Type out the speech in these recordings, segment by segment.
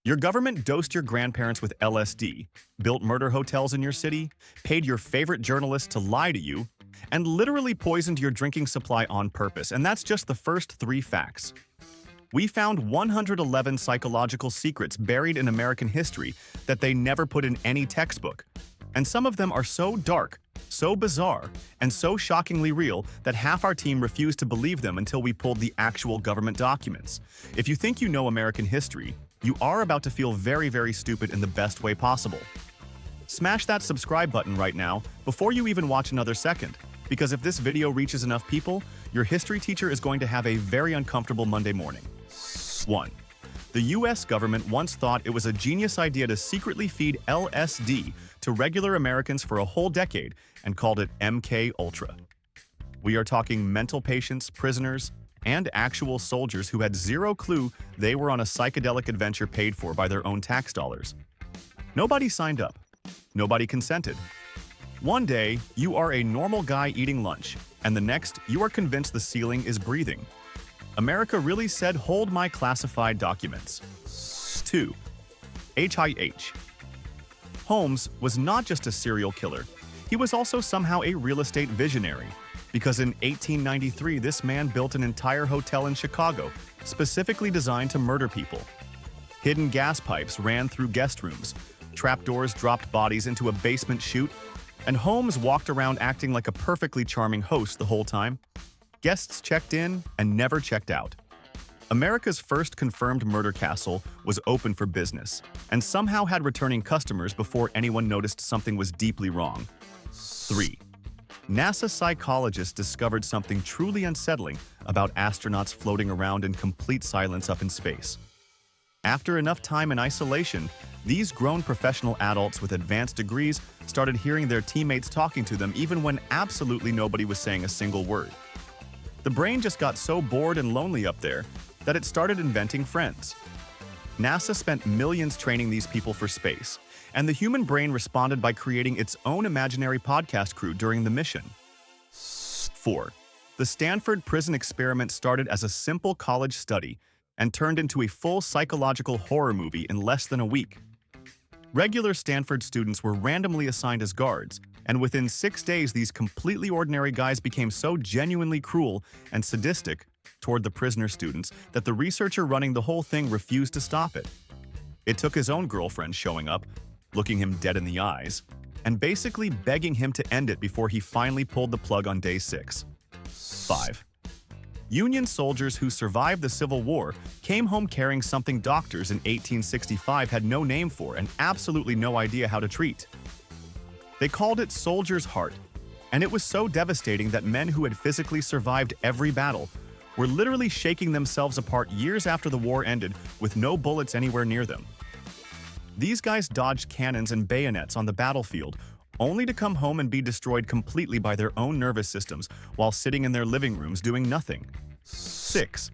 Your government dosed your grandparents with LSD, built murder hotels in your city, paid your favorite journalist to lie to you, and literally poisoned your drinking supply on purpose. And that's just the first three facts. We found 111 psychological secrets buried in American history that they never put in any textbook. And some of them are so dark, so bizarre, and so shockingly real that half our team refused to believe them until we pulled the actual government documents. If you think you know American history, you are about to feel very, very stupid in the best way possible. Smash that subscribe button right now before you even watch another second, because if this video reaches enough people, your history teacher is going to have a very uncomfortable Monday morning. 1. The US government once thought it was a genius idea to secretly feed LSD to regular Americans for a whole decade and called it MK Ultra. We are talking mental patients, prisoners, and actual soldiers who had zero clue they were on a psychedelic adventure paid for by their own tax dollars. Nobody signed up. Nobody consented. One day, you are a normal guy eating lunch, and the next, you are convinced the ceiling is breathing. America really said, "Hold my classified documents." 2. HIH. Holmes was not just a serial killer. He was also somehow a real estate visionary, because in 1893 this man built an entire hotel in Chicago, specifically designed to murder people. Hidden gas pipes ran through guest rooms, trapdoors dropped bodies into a basement chute, and Holmes walked around acting like a perfectly charming host the whole time. Guests checked in and never checked out. America's first confirmed murder castle was open for business, and somehow had returning customers before anyone noticed something was deeply wrong. 3. NASA psychologists discovered something truly unsettling about astronauts floating around in complete silence up in space. After enough time in isolation, these grown professional adults with advanced degrees started hearing their teammates talking to them even when absolutely nobody was saying a single word. The brain just got so bored and lonely up there that it started inventing friends. NASA spent millions training these people for space, and the human brain responded by creating its own imaginary podcast crew during the mission. 4. The Stanford prison experiment started as a simple college study and turned into a full psychological horror movie in less than a week. Regular Stanford students were randomly assigned as guards, and within 6 days these completely ordinary guys became so genuinely cruel and sadistic toward the prisoner students that the researcher running the whole thing refused to stop it. It took his own girlfriend showing up, looking him dead in the eyes, and basically begging him to end it before he finally pulled the plug on day 6. 5. Union soldiers who survived the Civil War came home carrying something doctors in 1865 had no name for and absolutely no idea how to treat. They called it soldier's heart, and it was so devastating that men who had physically survived every battle were literally shaking themselves apart years after the war ended with no bullets anywhere near them. These guys dodged cannons and bayonets on the battlefield, only to come home and be destroyed completely by their own nervous systems while sitting in their living rooms doing nothing. 6.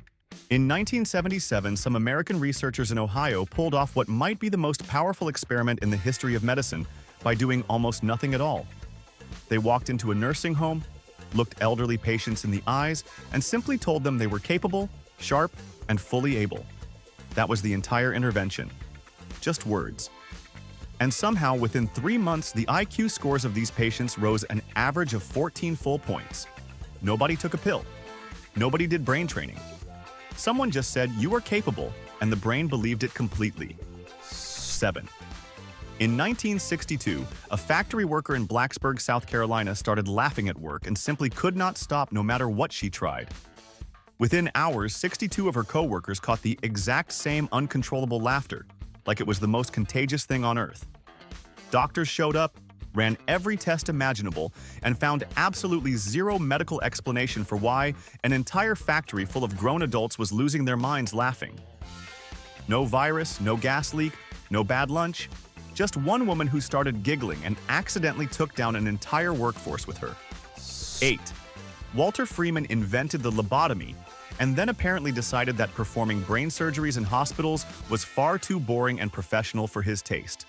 In 1977, some American researchers in Ohio pulled off what might be the most powerful experiment in the history of medicine by doing almost nothing at all. They walked into a nursing home, looked elderly patients in the eyes, and simply told them they were capable, sharp, and fully able. That was the entire intervention. Just words. And somehow, within 3 months, the IQ scores of these patients rose an average of 14 full points. Nobody took a pill. Nobody did brain training. Someone just said, "You are capable," and the brain believed it completely. 7. In 1962, a factory worker in Blacksburg, South Carolina started laughing at work and simply could not stop no matter what she tried. Within hours, 62 of her co-workers caught the exact same uncontrollable laughter, like it was the most contagious thing on earth. Doctors showed up, ran every test imaginable, and found absolutely zero medical explanation for why an entire factory full of grown adults was losing their minds laughing. No virus, no gas leak, no bad lunch. Just one woman who started giggling and accidentally took down an entire workforce with her. 8. Walter Freeman invented the lobotomy, and then apparently decided that performing brain surgeries in hospitals was far too boring and professional for his taste.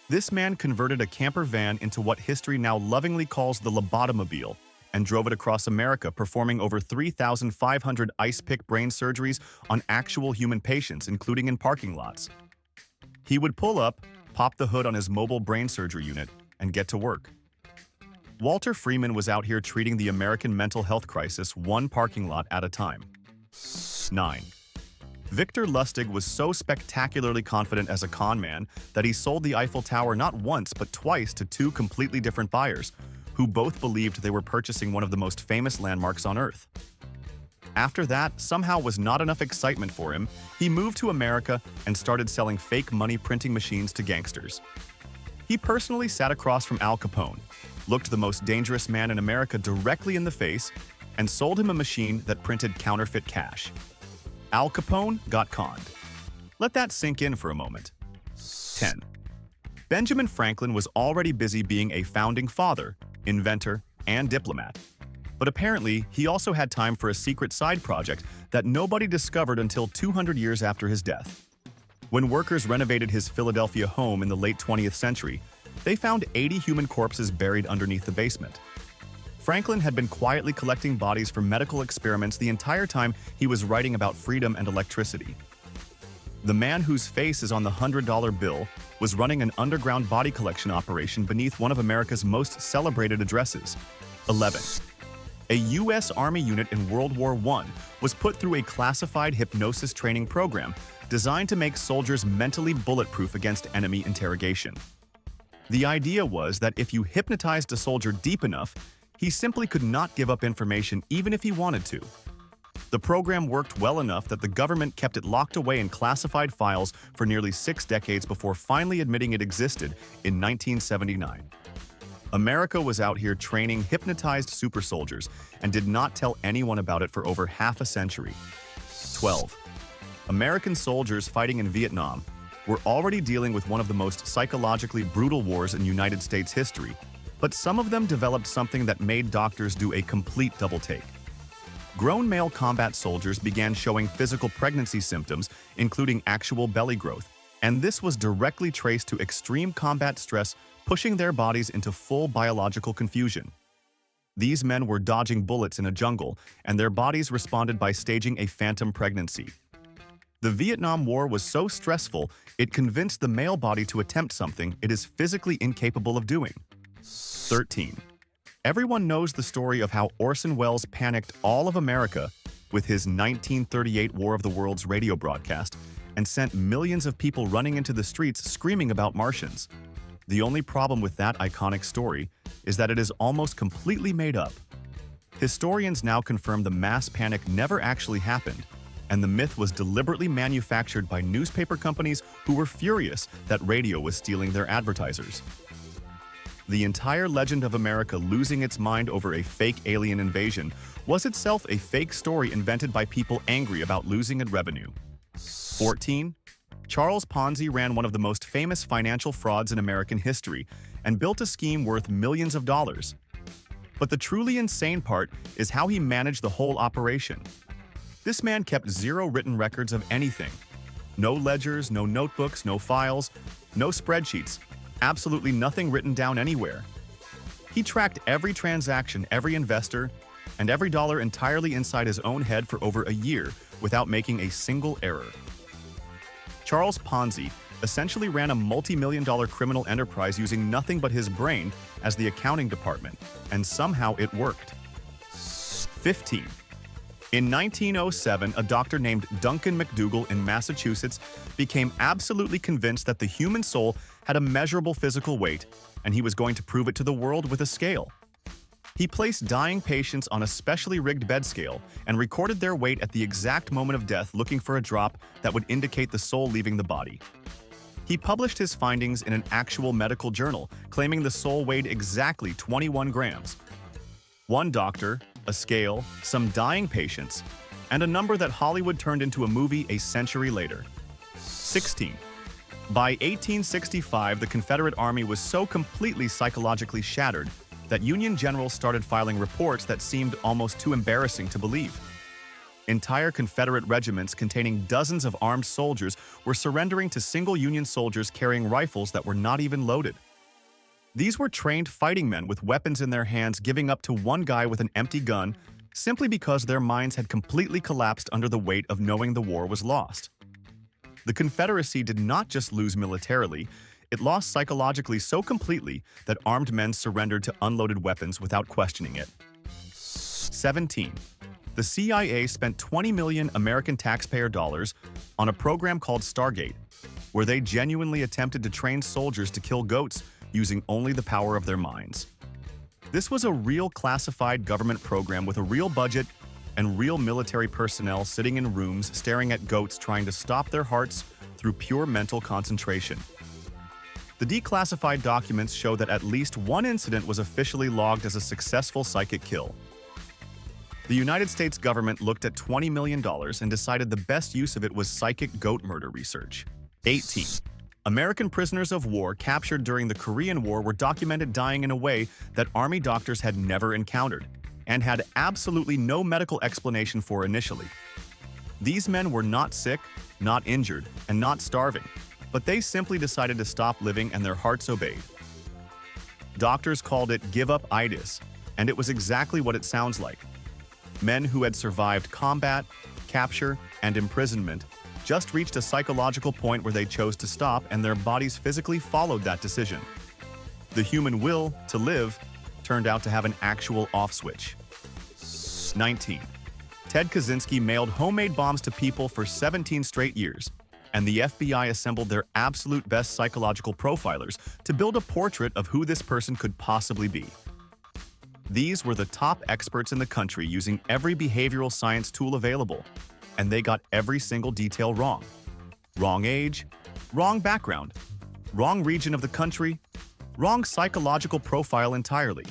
This man converted a camper van into what history now lovingly calls the lobotomobile and drove it across America, performing over 3,500 ice-pick brain surgeries on actual human patients, including in parking lots. He would pull up, pop the hood on his mobile brain surgery unit, and get to work. Walter Freeman was out here treating the American mental health crisis one parking lot at a time. 9. Victor Lustig was so spectacularly confident as a con man that he sold the Eiffel Tower not once but twice to two completely different buyers, who both believed they were purchasing one of the most famous landmarks on Earth. After that, somehow was not enough excitement for him, he moved to America and started selling fake money printing machines to gangsters. He personally sat across from Al Capone, looked the most dangerous man in America directly in the face, and sold him a machine that printed counterfeit cash. Al Capone got conned. Let that sink in for a moment. 10. Benjamin Franklin was already busy being a founding father, inventor, and diplomat. But apparently, he also had time for a secret side project that nobody discovered until 200 years after his death. When workers renovated his Philadelphia home in the late 20th century, they found 80 human corpses buried underneath the basement. Franklin had been quietly collecting bodies for medical experiments the entire time he was writing about freedom and electricity. The man whose face is on the $100 bill was running an underground body collection operation beneath one of America's most celebrated addresses. 11. A U.S. Army unit in World War I was put through a classified hypnosis training program designed to make soldiers mentally bulletproof against enemy interrogation. The idea was that if you hypnotized a soldier deep enough, he simply could not give up information even if he wanted to. The program worked well enough that the government kept it locked away in classified files for nearly 6 decades before finally admitting it existed in 1979. America was out here training hypnotized super soldiers and did not tell anyone about it for over half a century. 12. American soldiers fighting in Vietnam were already dealing with one of the most psychologically brutal wars in United States history, but some of them developed something that made doctors do a complete double-take. Grown male combat soldiers began showing physical pregnancy symptoms, including actual belly growth, and this was directly traced to extreme combat stress pushing their bodies into full biological confusion. These men were dodging bullets in a jungle, and their bodies responded by staging a phantom pregnancy. The Vietnam War was so stressful, it convinced the male body to attempt something it is physically incapable of doing. 13. Everyone knows the story of how Orson Welles panicked all of America with his 1938 War of the Worlds radio broadcast and sent millions of people running into the streets screaming about Martians. The only problem with that iconic story is that it is almost completely made up. Historians now confirm the mass panic never actually happened, and the myth was deliberately manufactured by newspaper companies who were furious that radio was stealing their advertisers. The entire legend of America losing its mind over a fake alien invasion was itself a fake story invented by people angry about losing in revenue. 14. Charles Ponzi ran one of the most famous financial frauds in American history and built a scheme worth millions of dollars. But the truly insane part is how he managed the whole operation. This man kept zero written records of anything. No ledgers, no notebooks, no files, no spreadsheets, absolutely nothing written down anywhere. He tracked every transaction, every investor, and every dollar entirely inside his own head for over a year without making a single error. Charles Ponzi essentially ran a multi-million-dollar criminal enterprise using nothing but his brain as the accounting department, and somehow it worked. 15. In 1907, a doctor named Duncan McDougall in Massachusetts became absolutely convinced that the human soul had a measurable physical weight, and he was going to prove it to the world with a scale. He placed dying patients on a specially rigged bed scale and recorded their weight at the exact moment of death, looking for a drop that would indicate the soul leaving the body. He published his findings in an actual medical journal, claiming the soul weighed exactly 21 grams. One doctor, a scale, some dying patients, and a number that Hollywood turned into a movie a century later. 16. By 1865, the Confederate Army was so completely psychologically shattered that Union generals started filing reports that seemed almost too embarrassing to believe. Entire Confederate regiments containing dozens of armed soldiers were surrendering to single Union soldiers carrying rifles that were not even loaded. These were trained fighting men with weapons in their hands giving up to one guy with an empty gun simply because their minds had completely collapsed under the weight of knowing the war was lost. The Confederacy did not just lose militarily, it lost psychologically so completely that armed men surrendered to unloaded weapons without questioning it. 17. The CIA spent 20 million American taxpayer dollars on a program called Stargate, where they genuinely attempted to train soldiers to kill goats using only the power of their minds. This was a real classified government program with a real budget and real military personnel sitting in rooms staring at goats trying to stop their hearts through pure mental concentration. The declassified documents show that at least one incident was officially logged as a successful psychic kill. The United States government looked at $20 million and decided the best use of it was psychic goat murder research. 18. American prisoners of war captured during the Korean War were documented dying in a way that Army doctors had never encountered and had absolutely no medical explanation for initially. These men were not sick, not injured, and not starving, but they simply decided to stop living and their hearts obeyed. Doctors called it give-up-itis, and it was exactly what it sounds like. Men who had survived combat, capture, and imprisonment just reached a psychological point where they chose to stop and their bodies physically followed that decision. The human will to live turned out to have an actual off switch. 19. Ted Kaczynski mailed homemade bombs to people for 17 straight years, and the FBI assembled their absolute best psychological profilers to build a portrait of who this person could possibly be. These were the top experts in the country using every behavioral science tool available, and they got every single detail wrong. Wrong age, wrong background, wrong region of the country, wrong psychological profile entirely.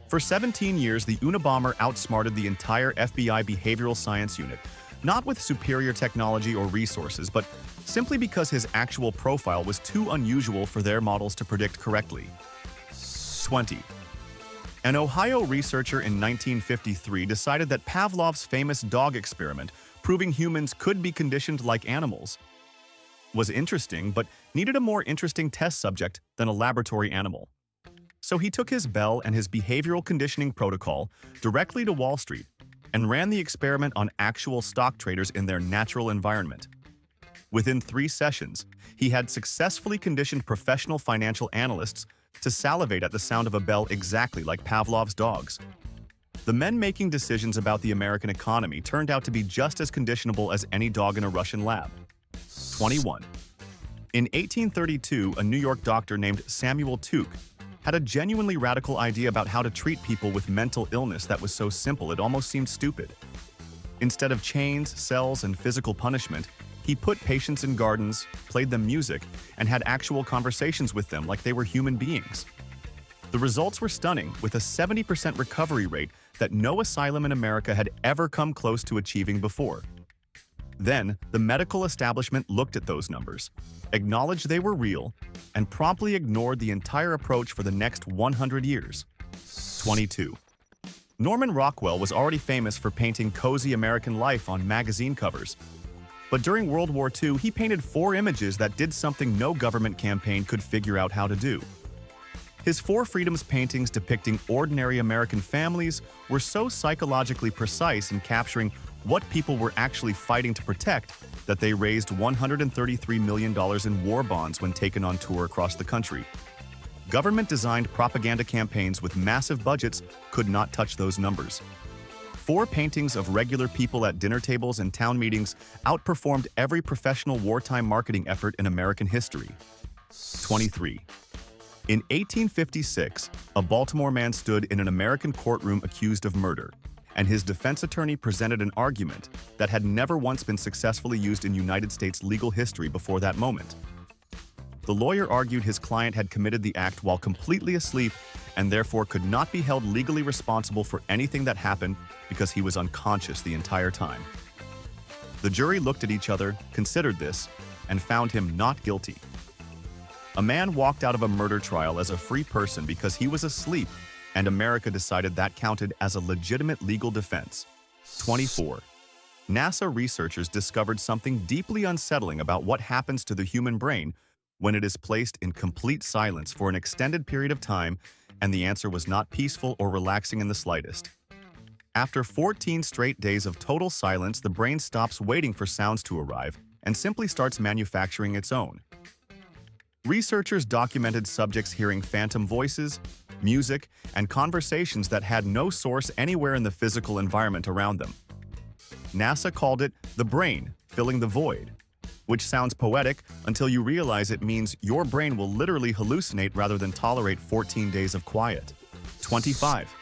For 17 years, the Unabomber outsmarted the entire FBI behavioral science unit, not with superior technology or resources, but simply because his actual profile was too unusual for their models to predict correctly. 20. An Ohio researcher in 1953 decided that Pavlov's famous dog experiment, proving humans could be conditioned like animals, was interesting but needed a more interesting test subject than a laboratory animal. So he took his bell and his behavioral conditioning protocol directly to Wall Street and ran the experiment on actual stock traders in their natural environment. Within 3 sessions, he had successfully conditioned professional financial analysts to salivate at the sound of a bell exactly like Pavlov's dogs. The men making decisions about the American economy turned out to be just as conditionable as any dog in a Russian lab. 21. In 1832, a New York doctor named Samuel Tuke had a genuinely radical idea about how to treat people with mental illness that was so simple it almost seemed stupid. Instead of chains, cells, and physical punishment, he put patients in gardens, played them music, and had actual conversations with them like they were human beings. The results were stunning, with a 70% recovery rate that no asylum in America had ever come close to achieving before. Then, the medical establishment looked at those numbers, acknowledged they were real, and promptly ignored the entire approach for the next 100 years. 22. Norman Rockwell was already famous for painting cozy American life on magazine covers. But during World War II, he painted 4 images that did something no government campaign could figure out how to do. His 4 Freedoms paintings depicting ordinary American families were so psychologically precise in capturing what people were actually fighting to protect that they raised $133 million in war bonds when taken on tour across the country. Government-designed propaganda campaigns with massive budgets could not touch those numbers. 4 paintings of regular people at dinner tables and town meetings outperformed every professional wartime marketing effort in American history. 23. In 1856, a Baltimore man stood in an American courtroom accused of murder, and his defense attorney presented an argument that had never once been successfully used in United States legal history before that moment. The lawyer argued his client had committed the act while completely asleep and therefore could not be held legally responsible for anything that happened because he was unconscious the entire time. The jury looked at each other, considered this, and found him not guilty. A man walked out of a murder trial as a free person because he was asleep, and America decided that counted as a legitimate legal defense. 24. NASA researchers discovered something deeply unsettling about what happens to the human brain when it is placed in complete silence for an extended period of time, and the answer was not peaceful or relaxing in the slightest. After 14 straight days of total silence, the brain stops waiting for sounds to arrive and simply starts manufacturing its own. Researchers documented subjects hearing phantom voices, music, and conversations that had no source anywhere in the physical environment around them. NASA called it the brain filling the void, which sounds poetic until you realize it means your brain will literally hallucinate rather than tolerate 14 days of quiet. 25.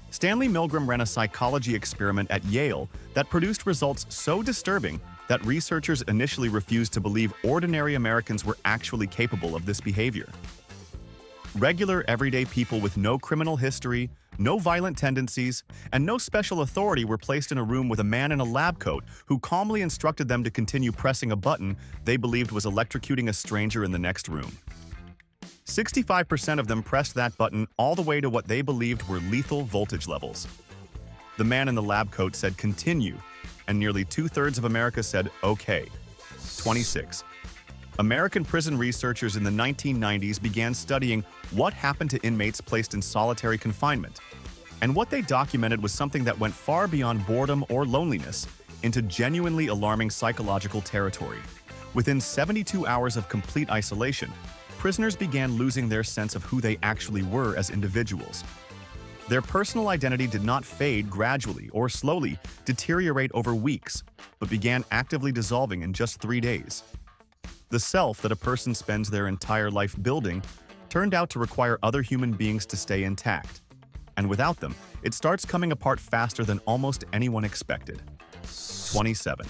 Stanley Milgram ran a psychology experiment at Yale that produced results so disturbing that researchers initially refused to believe ordinary Americans were actually capable of this behavior. Regular, everyday people with no criminal history, no violent tendencies, and no special authority were placed in a room with a man in a lab coat who calmly instructed them to continue pressing a button they believed was electrocuting a stranger in the next room. 65% of them pressed that button all the way to what they believed were lethal voltage levels. The man in the lab coat said continue, and nearly 2/3 of America said okay. 26. American prison researchers in the 1990s began studying what happened to inmates placed in solitary confinement. And what they documented was something that went far beyond boredom or loneliness into genuinely alarming psychological territory. Within 72 hours of complete isolation, prisoners began losing their sense of who they actually were as individuals. Their personal identity did not fade gradually or slowly deteriorate over weeks, but began actively dissolving in just 3 days. The self that a person spends their entire life building turned out to require other human beings to stay intact. And without them, it starts coming apart faster than almost anyone expected. 27.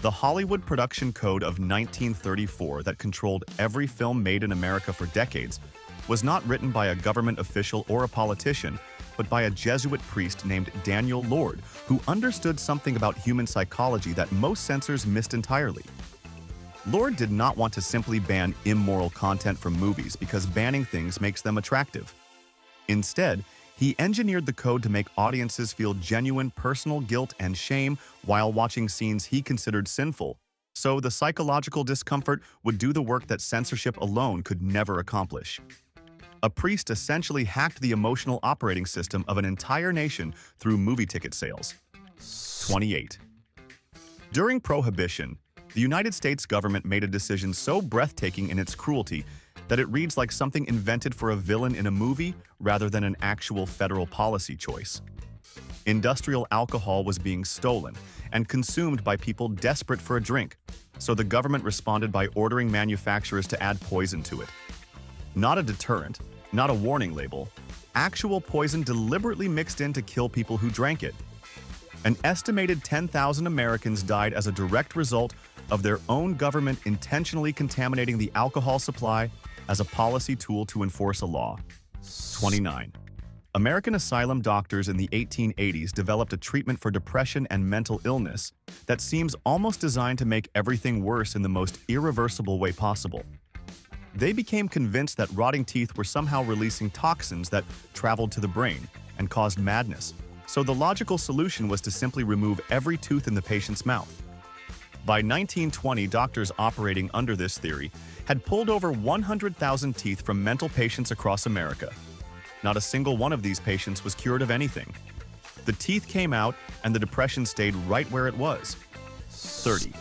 The Hollywood Production Code of 1934 that controlled every film made in America for decades was not written by a government official or a politician, but by a Jesuit priest named Daniel Lord, who understood something about human psychology that most censors missed entirely. Lord did not want to simply ban immoral content from movies because banning things makes them attractive. Instead, he engineered the code to make audiences feel genuine personal guilt and shame while watching scenes he considered sinful, so the psychological discomfort would do the work that censorship alone could never accomplish. A priest essentially hacked the emotional operating system of an entire nation through movie ticket sales. 28. During Prohibition, the United States government made a decision so breathtaking in its cruelty that it reads like something invented for a villain in a movie rather than an actual federal policy choice. Industrial alcohol was being stolen and consumed by people desperate for a drink, so the government responded by ordering manufacturers to add poison to it. Not a deterrent, not a warning label, actual poison deliberately mixed in to kill people who drank it. An estimated 10,000 Americans died as a direct result of their own government intentionally contaminating the alcohol supply as a policy tool to enforce a law. 29. American asylum doctors in the 1880s developed a treatment for depression and mental illness that seems almost designed to make everything worse in the most irreversible way possible. They became convinced that rotting teeth were somehow releasing toxins that traveled to the brain and caused madness, so the logical solution was to simply remove every tooth in the patient's mouth. By 1920, doctors operating under this theory had pulled over 100,000 teeth from mental patients across America. Not a single one of these patients was cured of anything. The teeth came out and the depression stayed right where it was. 30.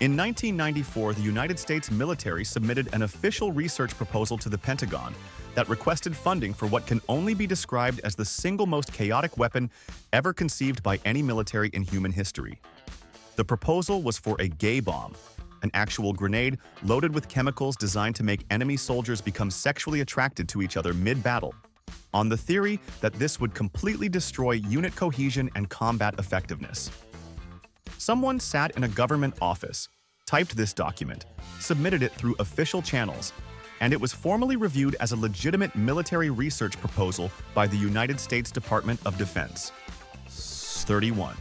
In 1994, the United States military submitted an official research proposal to the Pentagon that requested funding for what can only be described as the single most chaotic weapon ever conceived by any military in human history. The proposal was for a gay bomb, an actual grenade loaded with chemicals designed to make enemy soldiers become sexually attracted to each other mid-battle, on the theory that this would completely destroy unit cohesion and combat effectiveness. Someone sat in a government office, typed this document, submitted it through official channels, and it was formally reviewed as a legitimate military research proposal by the United States Department of Defense. 31.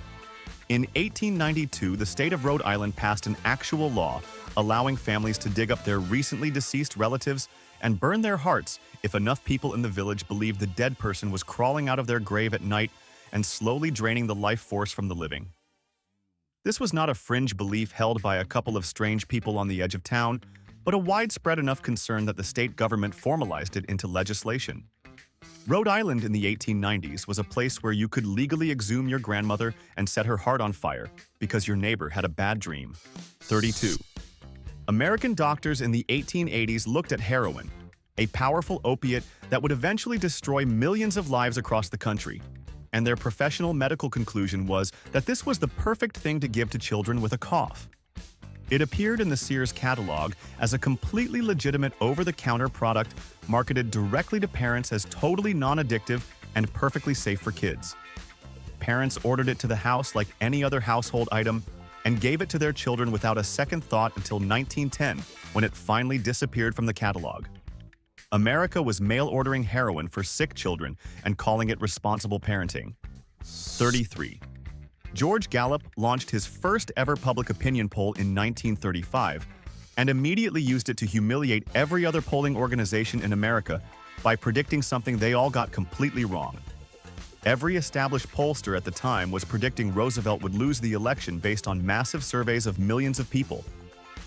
In 1892, the state of Rhode Island passed an actual law allowing families to dig up their recently deceased relatives and burn their hearts if enough people in the village believed the dead person was crawling out of their grave at night and slowly draining the life force from the living. This was not a fringe belief held by a couple of strange people on the edge of town, but a widespread enough concern that the state government formalized it into legislation. Rhode Island in the 1890s was a place where you could legally exhume your grandmother and set her heart on fire because your neighbor had a bad dream. 32. American doctors in the 1880s looked at heroin, a powerful opiate that would eventually destroy millions of lives across the country. And their professional medical conclusion was that this was the perfect thing to give to children with a cough. It appeared in the Sears catalog as a completely legitimate over-the-counter product marketed directly to parents as totally non-addictive and perfectly safe for kids. Parents ordered it to the house like any other household item and gave it to their children without a second thought until 1910, when it finally disappeared from the catalog. America was mail-ordering heroin for sick children and calling it responsible parenting. 33. George Gallup launched his first ever public opinion poll in 1935 and immediately used it to humiliate every other polling organization in America by predicting something they all got completely wrong. Every established pollster at the time was predicting Roosevelt would lose the election based on massive surveys of millions of people.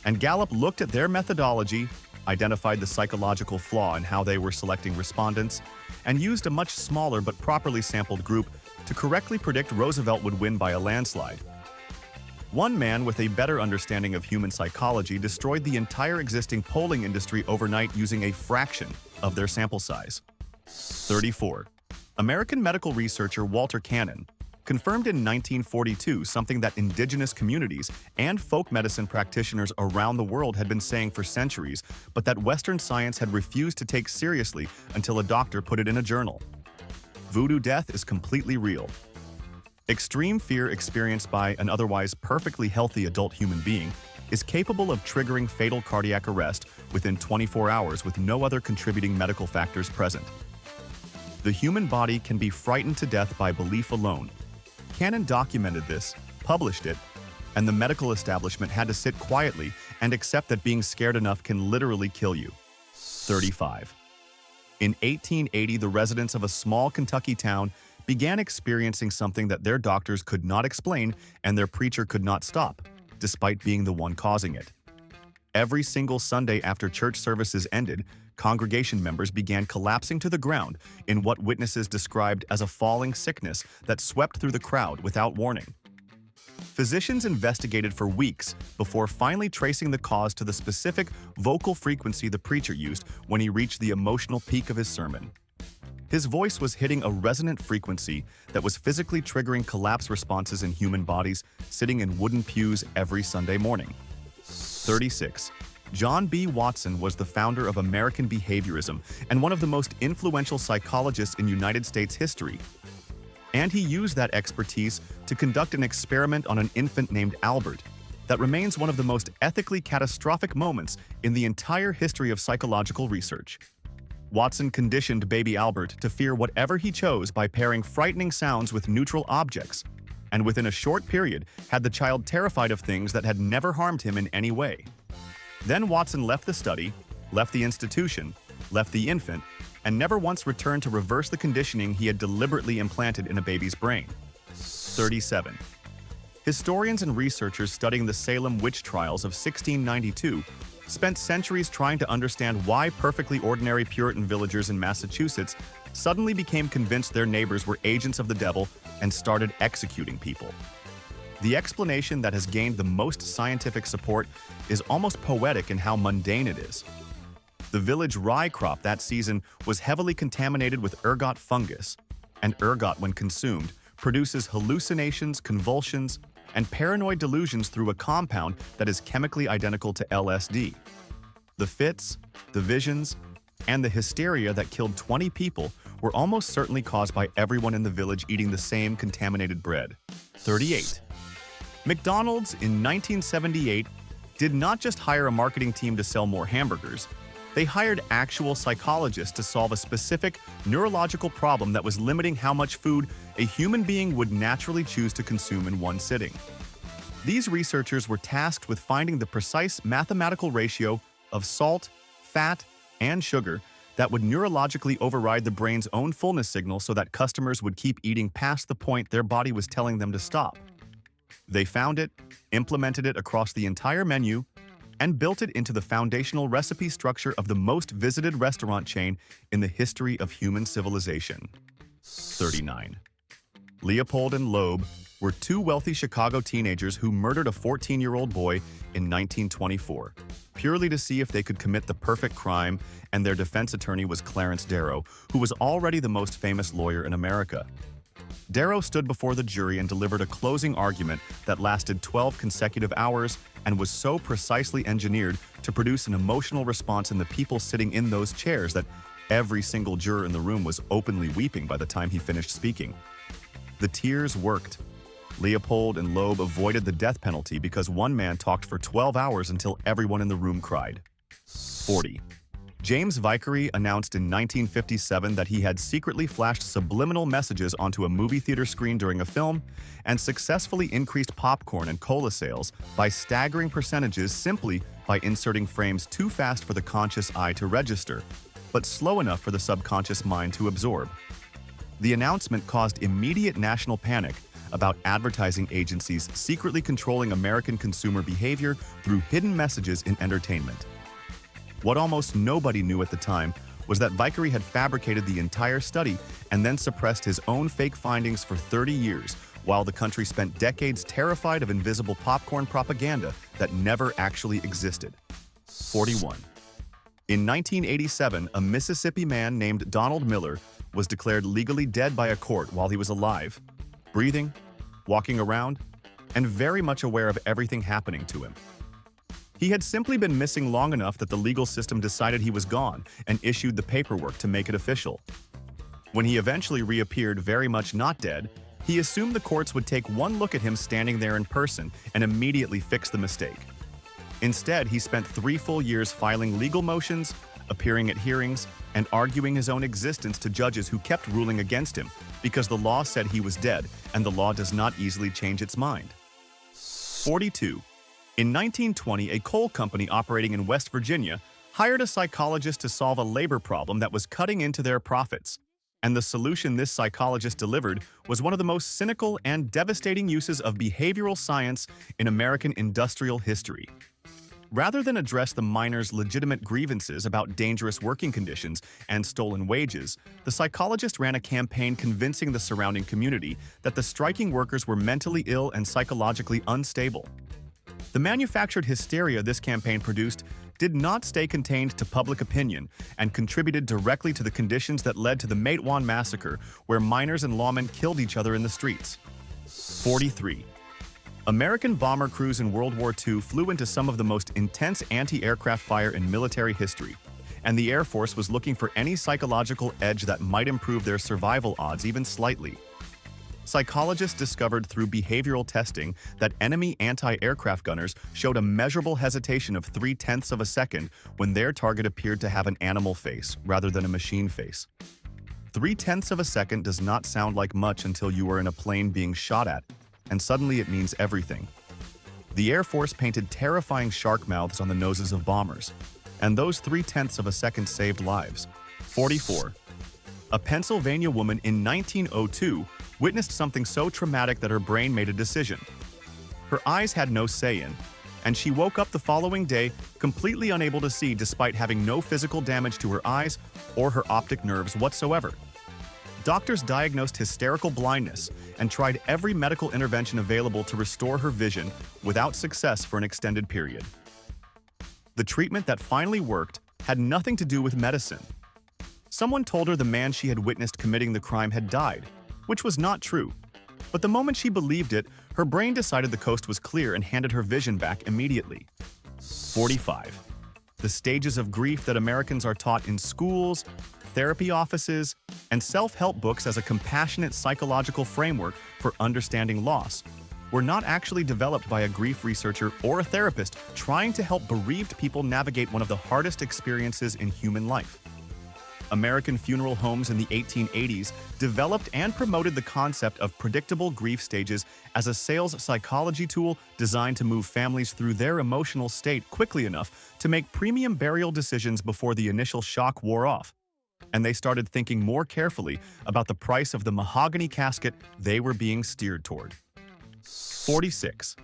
And Gallup looked at their methodology, identified the psychological flaw in how they were selecting respondents, and used a much smaller but properly sampled group to correctly predict Roosevelt would win by a landslide. One man with a better understanding of human psychology destroyed the entire existing polling industry overnight using a fraction of their sample size. 34. American medical researcher Walter Cannon confirmed in 1942 something that indigenous communities and folk medicine practitioners around the world had been saying for centuries, but that Western science had refused to take seriously until a doctor put it in a journal. Voodoo death is completely real. Extreme fear experienced by an otherwise perfectly healthy adult human being is capable of triggering fatal cardiac arrest within 24 hours with no other contributing medical factors present. The human body can be frightened to death by belief alone. Cannon documented this, published it, and the medical establishment had to sit quietly and accept that being scared enough can literally kill you. 35. In 1880, the residents of a small Kentucky town began experiencing something that their doctors could not explain and their preacher could not stop, despite being the one causing it. Every single Sunday after church services ended, congregation members began collapsing to the ground in what witnesses described as a falling sickness that swept through the crowd without warning. Physicians investigated for weeks before finally tracing the cause to the specific vocal frequency the preacher used when he reached the emotional peak of his sermon. His voice was hitting a resonant frequency that was physically triggering collapse responses in human bodies sitting in wooden pews every Sunday morning. 36. John B. Watson was the founder of American behaviorism and one of the most influential psychologists in United States history. And he used that expertise to conduct an experiment on an infant named Albert that remains one of the most ethically catastrophic moments in the entire history of psychological research. Watson conditioned baby Albert to fear whatever he chose by pairing frightening sounds with neutral objects, and within a short period had the child terrified of things that had never harmed him in any way. Then Watson left the study, left the institution, left the infant, and never once returned to reverse the conditioning he had deliberately implanted in a baby's brain. 37. Historians and researchers studying the Salem witch trials of 1692 spent centuries trying to understand why perfectly ordinary Puritan villagers in Massachusetts suddenly became convinced their neighbors were agents of the devil and started executing people. The explanation that has gained the most scientific support is almost poetic in how mundane it is. The village rye crop that season was heavily contaminated with ergot fungus, and ergot, when consumed, produces hallucinations, convulsions, and paranoid delusions through a compound that is chemically identical to LSD. The fits, the visions, and the hysteria that killed 20 people were almost certainly caused by everyone in the village eating the same contaminated bread. 38. McDonald's in 1978 did not just hire a marketing team to sell more hamburgers. They hired actual psychologists to solve a specific neurological problem that was limiting how much food a human being would naturally choose to consume in one sitting. These researchers were tasked with finding the precise mathematical ratio of salt, fat, and sugar that would neurologically override the brain's own fullness signal so that customers would keep eating past the point their body was telling them to stop. They found it, implemented it across the entire menu, and built it into the foundational recipe structure of the most visited restaurant chain in the history of human civilization. 39. Leopold and Loeb were two wealthy Chicago teenagers who murdered a 14-year-old boy in 1924, purely to see if they could commit the perfect crime, and their defense attorney was Clarence Darrow, who was already the most famous lawyer in America. Darrow stood before the jury and delivered a closing argument that lasted 12 consecutive hours and was so precisely engineered to produce an emotional response in the people sitting in those chairs that every single juror in the room was openly weeping by the time he finished speaking. The tears worked. Leopold and Loeb avoided the death penalty because one man talked for 12 hours until everyone in the room cried. 40. James Vickery announced in 1957 that he had secretly flashed subliminal messages onto a movie theater screen during a film and successfully increased popcorn and cola sales by staggering percentages simply by inserting frames too fast for the conscious eye to register, but slow enough for the subconscious mind to absorb. The announcement caused immediate national panic about advertising agencies secretly controlling American consumer behavior through hidden messages in entertainment. What almost nobody knew at the time was that Vickery had fabricated the entire study and then suppressed his own fake findings for 30 years, while the country spent decades terrified of invisible popcorn propaganda that never actually existed. 41. In 1987, a Mississippi man named Donald Miller was declared legally dead by a court while he was alive, breathing, walking around, and very much aware of everything happening to him. He had simply been missing long enough that the legal system decided he was gone and issued the paperwork to make it official. When he eventually reappeared very much not dead, he assumed the courts would take one look at him standing there in person and immediately fix the mistake. Instead, he spent 3 full years filing legal motions, appearing at hearings, and arguing his own existence to judges who kept ruling against him because the law said he was dead, and the law does not easily change its mind. 42. In 1920, a coal company operating in West Virginia hired a psychologist to solve a labor problem that was cutting into their profits. And the solution this psychologist delivered was one of the most cynical and devastating uses of behavioral science in American industrial history. Rather than address the miners' legitimate grievances about dangerous working conditions and stolen wages, the psychologist ran a campaign convincing the surrounding community that the striking workers were mentally ill and psychologically unstable. The manufactured hysteria this campaign produced did not stay contained to public opinion and contributed directly to the conditions that led to the Matewan massacre, where miners and lawmen killed each other in the streets. 43. American bomber crews in World War II flew into some of the most intense anti-aircraft fire in military history, and the Air Force was looking for any psychological edge that might improve their survival odds even slightly. Psychologists discovered through behavioral testing that enemy anti-aircraft gunners showed a measurable hesitation of 0.3 of a second when their target appeared to have an animal face rather than a machine face. 0.3 of a second does not sound like much until you are in a plane being shot at, and suddenly it means everything. The Air Force painted terrifying shark mouths on the noses of bombers, and those 0.3 of a second saved lives. 44. A Pennsylvania woman in 1902 witnessed something so traumatic that her brain made a decision. Her eyes had no say in, and she woke up the following day completely unable to see despite having no physical damage to her eyes or her optic nerves whatsoever. Doctors diagnosed hysterical blindness and tried every medical intervention available to restore her vision without success for an extended period. The treatment that finally worked had nothing to do with medicine. Someone told her the man she had witnessed committing the crime had died, which was not true. But the moment she believed it, her brain decided the coast was clear and handed her vision back immediately. 45. The stages of grief that Americans are taught in schools, therapy offices, and self-help books as a compassionate psychological framework for understanding loss were not actually developed by a grief researcher or a therapist trying to help bereaved people navigate one of the hardest experiences in human life. American funeral homes in the 1880s developed and promoted the concept of predictable grief stages as a sales psychology tool designed to move families through their emotional state quickly enough to make premium burial decisions before the initial shock wore off. And they started thinking more carefully about the price of the mahogany casket they were being steered toward. 46.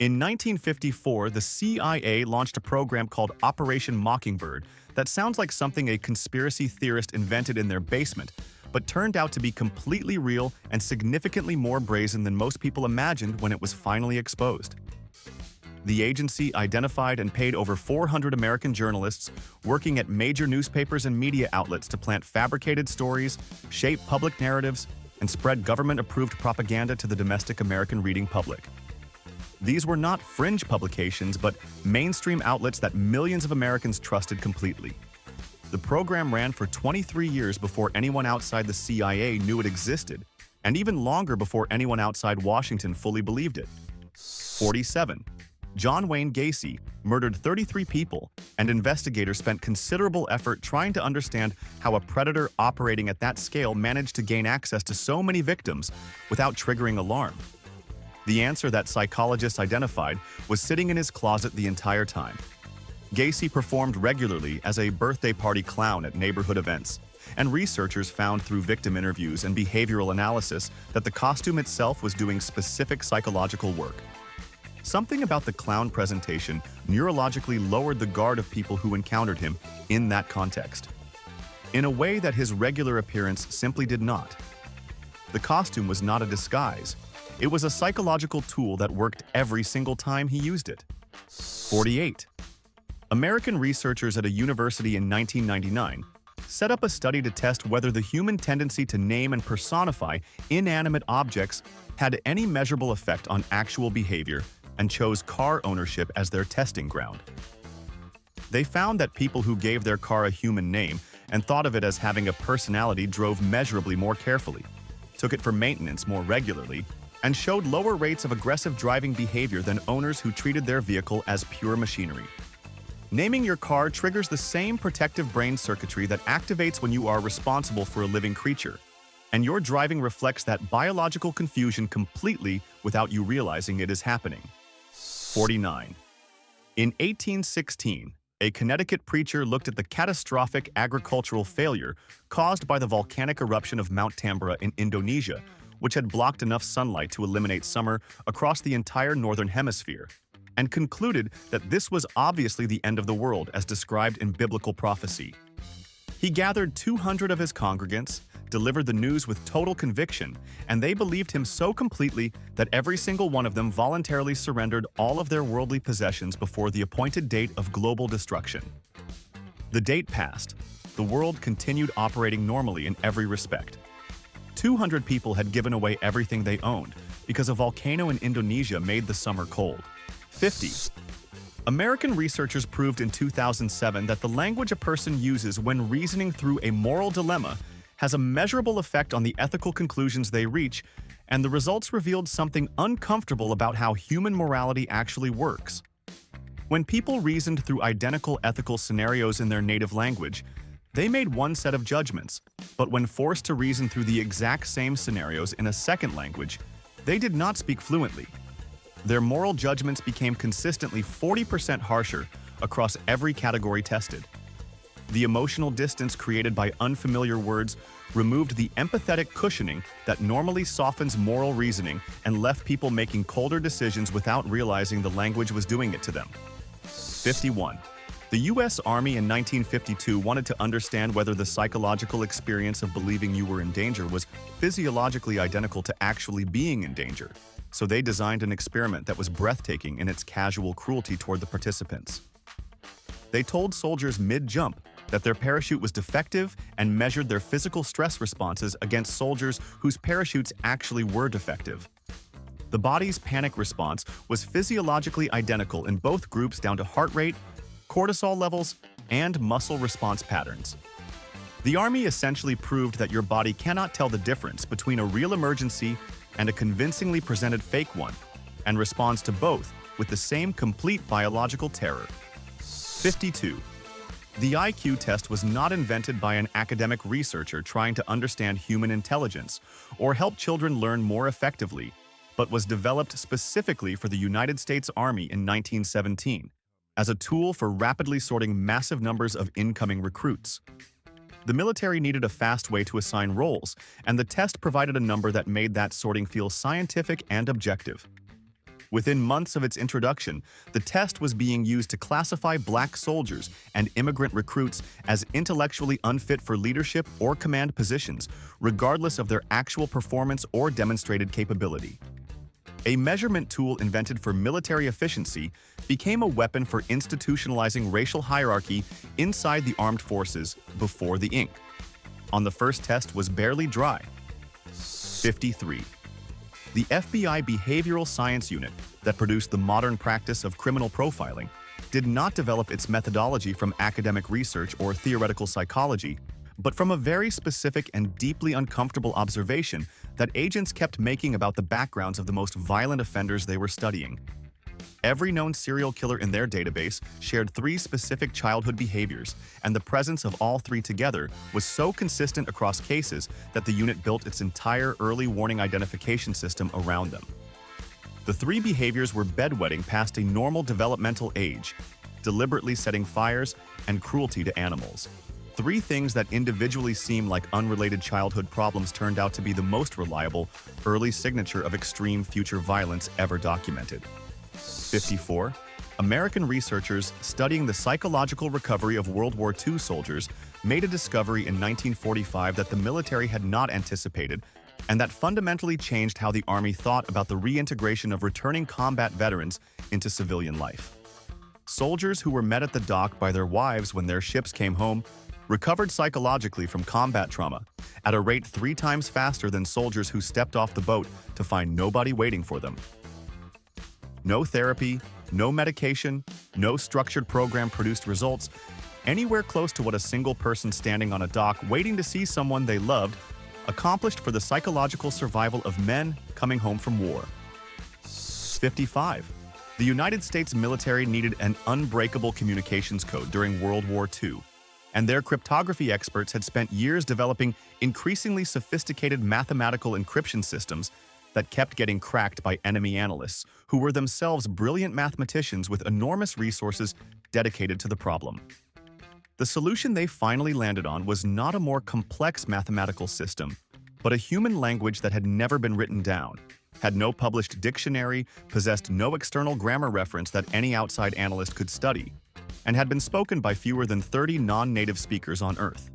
In 1954, the CIA launched a program called Operation Mockingbird that sounds like something a conspiracy theorist invented in their basement, but turned out to be completely real and significantly more brazen than most people imagined when it was finally exposed. The agency identified and paid over 400 American journalists working at major newspapers and media outlets to plant fabricated stories, shape public narratives, and spread government-approved propaganda to the domestic American reading public. These were not fringe publications, but mainstream outlets that millions of Americans trusted completely. The program ran for 23 years before anyone outside the CIA knew it existed, and even longer before anyone outside Washington fully believed it. 47. John Wayne Gacy murdered 33 people, and investigators spent considerable effort trying to understand how a predator operating at that scale managed to gain access to so many victims without triggering alarm. The answer that psychologists identified was sitting in his closet the entire time. Gacy performed regularly as a birthday party clown at neighborhood events, and researchers found through victim interviews and behavioral analysis that the costume itself was doing specific psychological work. Something about the clown presentation neurologically lowered the guard of people who encountered him in that context, in a way that his regular appearance simply did not. The costume was not a disguise. It was a psychological tool that worked every single time he used it. 48. American researchers at a university in 1999 set up a study to test whether the human tendency to name and personify inanimate objects had any measurable effect on actual behavior, and chose car ownership as their testing ground. They found that people who gave their car a human name and thought of it as having a personality drove measurably more carefully, took it for maintenance more regularly, and showed lower rates of aggressive driving behavior than owners who treated their vehicle as pure machinery. Naming your car triggers the same protective brain circuitry that activates when you are responsible for a living creature, and your driving reflects that biological confusion completely without you realizing it is happening. 49. In 1816, a Connecticut preacher looked at the catastrophic agricultural failure caused by the volcanic eruption of Mount Tambora in Indonesia, which had blocked enough sunlight to eliminate summer across the entire northern hemisphere, and concluded that this was obviously the end of the world as described in biblical prophecy. He gathered 200 of his congregants, delivered the news with total conviction, and they believed him so completely that every single one of them voluntarily surrendered all of their worldly possessions before the appointed date of global destruction. The date passed. The world continued operating normally in every respect. 200 people had given away everything they owned because a volcano in Indonesia made the summer cold. 50. American researchers proved in 2007 that the language a person uses when reasoning through a moral dilemma has a measurable effect on the ethical conclusions they reach, and the results revealed something uncomfortable about how human morality actually works. When people reasoned through identical ethical scenarios in their native language, they made one set of judgments, but when forced to reason through the exact same scenarios in a second language, they did not speak fluently. Their moral judgments became consistently 40% harsher across every category tested. The emotional distance created by unfamiliar words removed the empathetic cushioning that normally softens moral reasoning and left people making colder decisions without realizing the language was doing it to them. 51. The U.S. Army in 1952 wanted to understand whether the psychological experience of believing you were in danger was physiologically identical to actually being in danger, so they designed an experiment that was breathtaking in its casual cruelty toward the participants. They told soldiers mid-jump that their parachute was defective and measured their physical stress responses against soldiers whose parachutes actually were defective. The body's panic response was physiologically identical in both groups down to heart rate, cortisol levels, and muscle response patterns. The Army essentially proved that your body cannot tell the difference between a real emergency and a convincingly presented fake one, and responds to both with the same complete biological terror. 52. The IQ test was not invented by an academic researcher trying to understand human intelligence or help children learn more effectively, but was developed specifically for the United States Army in 1917 as a tool for rapidly sorting massive numbers of incoming recruits. The military needed a fast way to assign roles, and the test provided a number that made that sorting feel scientific and objective. Within months of its introduction, the test was being used to classify black soldiers and immigrant recruits as intellectually unfit for leadership or command positions, regardless of their actual performance or demonstrated capability. A measurement tool invented for military efficiency became a weapon for institutionalizing racial hierarchy inside the armed forces before the ink on the first test was barely dry. 53. The FBI Behavioral Science Unit that produced the modern practice of criminal profiling did not develop its methodology from academic research or theoretical psychology, but from a very specific and deeply uncomfortable observation that agents kept making about the backgrounds of the most violent offenders they were studying. Every known serial killer in their database shared 3 specific childhood behaviors, and the presence of all 3 together was so consistent across cases that the unit built its entire early warning identification system around them. The 3 behaviors were bedwetting past a normal developmental age, deliberately setting fires, and cruelty to animals. 3 things that individually seem like unrelated childhood problems turned out to be the most reliable early signature of extreme future violence ever documented. 54. American researchers studying the psychological recovery of World War II soldiers made a discovery in 1945 that the military had not anticipated, and that fundamentally changed how the Army thought about the reintegration of returning combat veterans into civilian life. Soldiers who were met at the dock by their wives when their ships came home recovered psychologically from combat trauma at a rate 3 times faster than soldiers who stepped off the boat to find nobody waiting for them. No therapy, no medication, no structured program produced results anywhere close to what a single person standing on a dock waiting to see someone they loved accomplished for the psychological survival of men coming home from war. 55. The United States military needed an unbreakable communications code during World War II, and their cryptography experts had spent years developing increasingly sophisticated mathematical encryption systems that kept getting cracked by enemy analysts, who were themselves brilliant mathematicians with enormous resources dedicated to the problem. The solution they finally landed on was not a more complex mathematical system, but a human language that had never been written down, had no published dictionary, possessed no external grammar reference that any outside analyst could study, and had been spoken by fewer than 30 non-native speakers on Earth.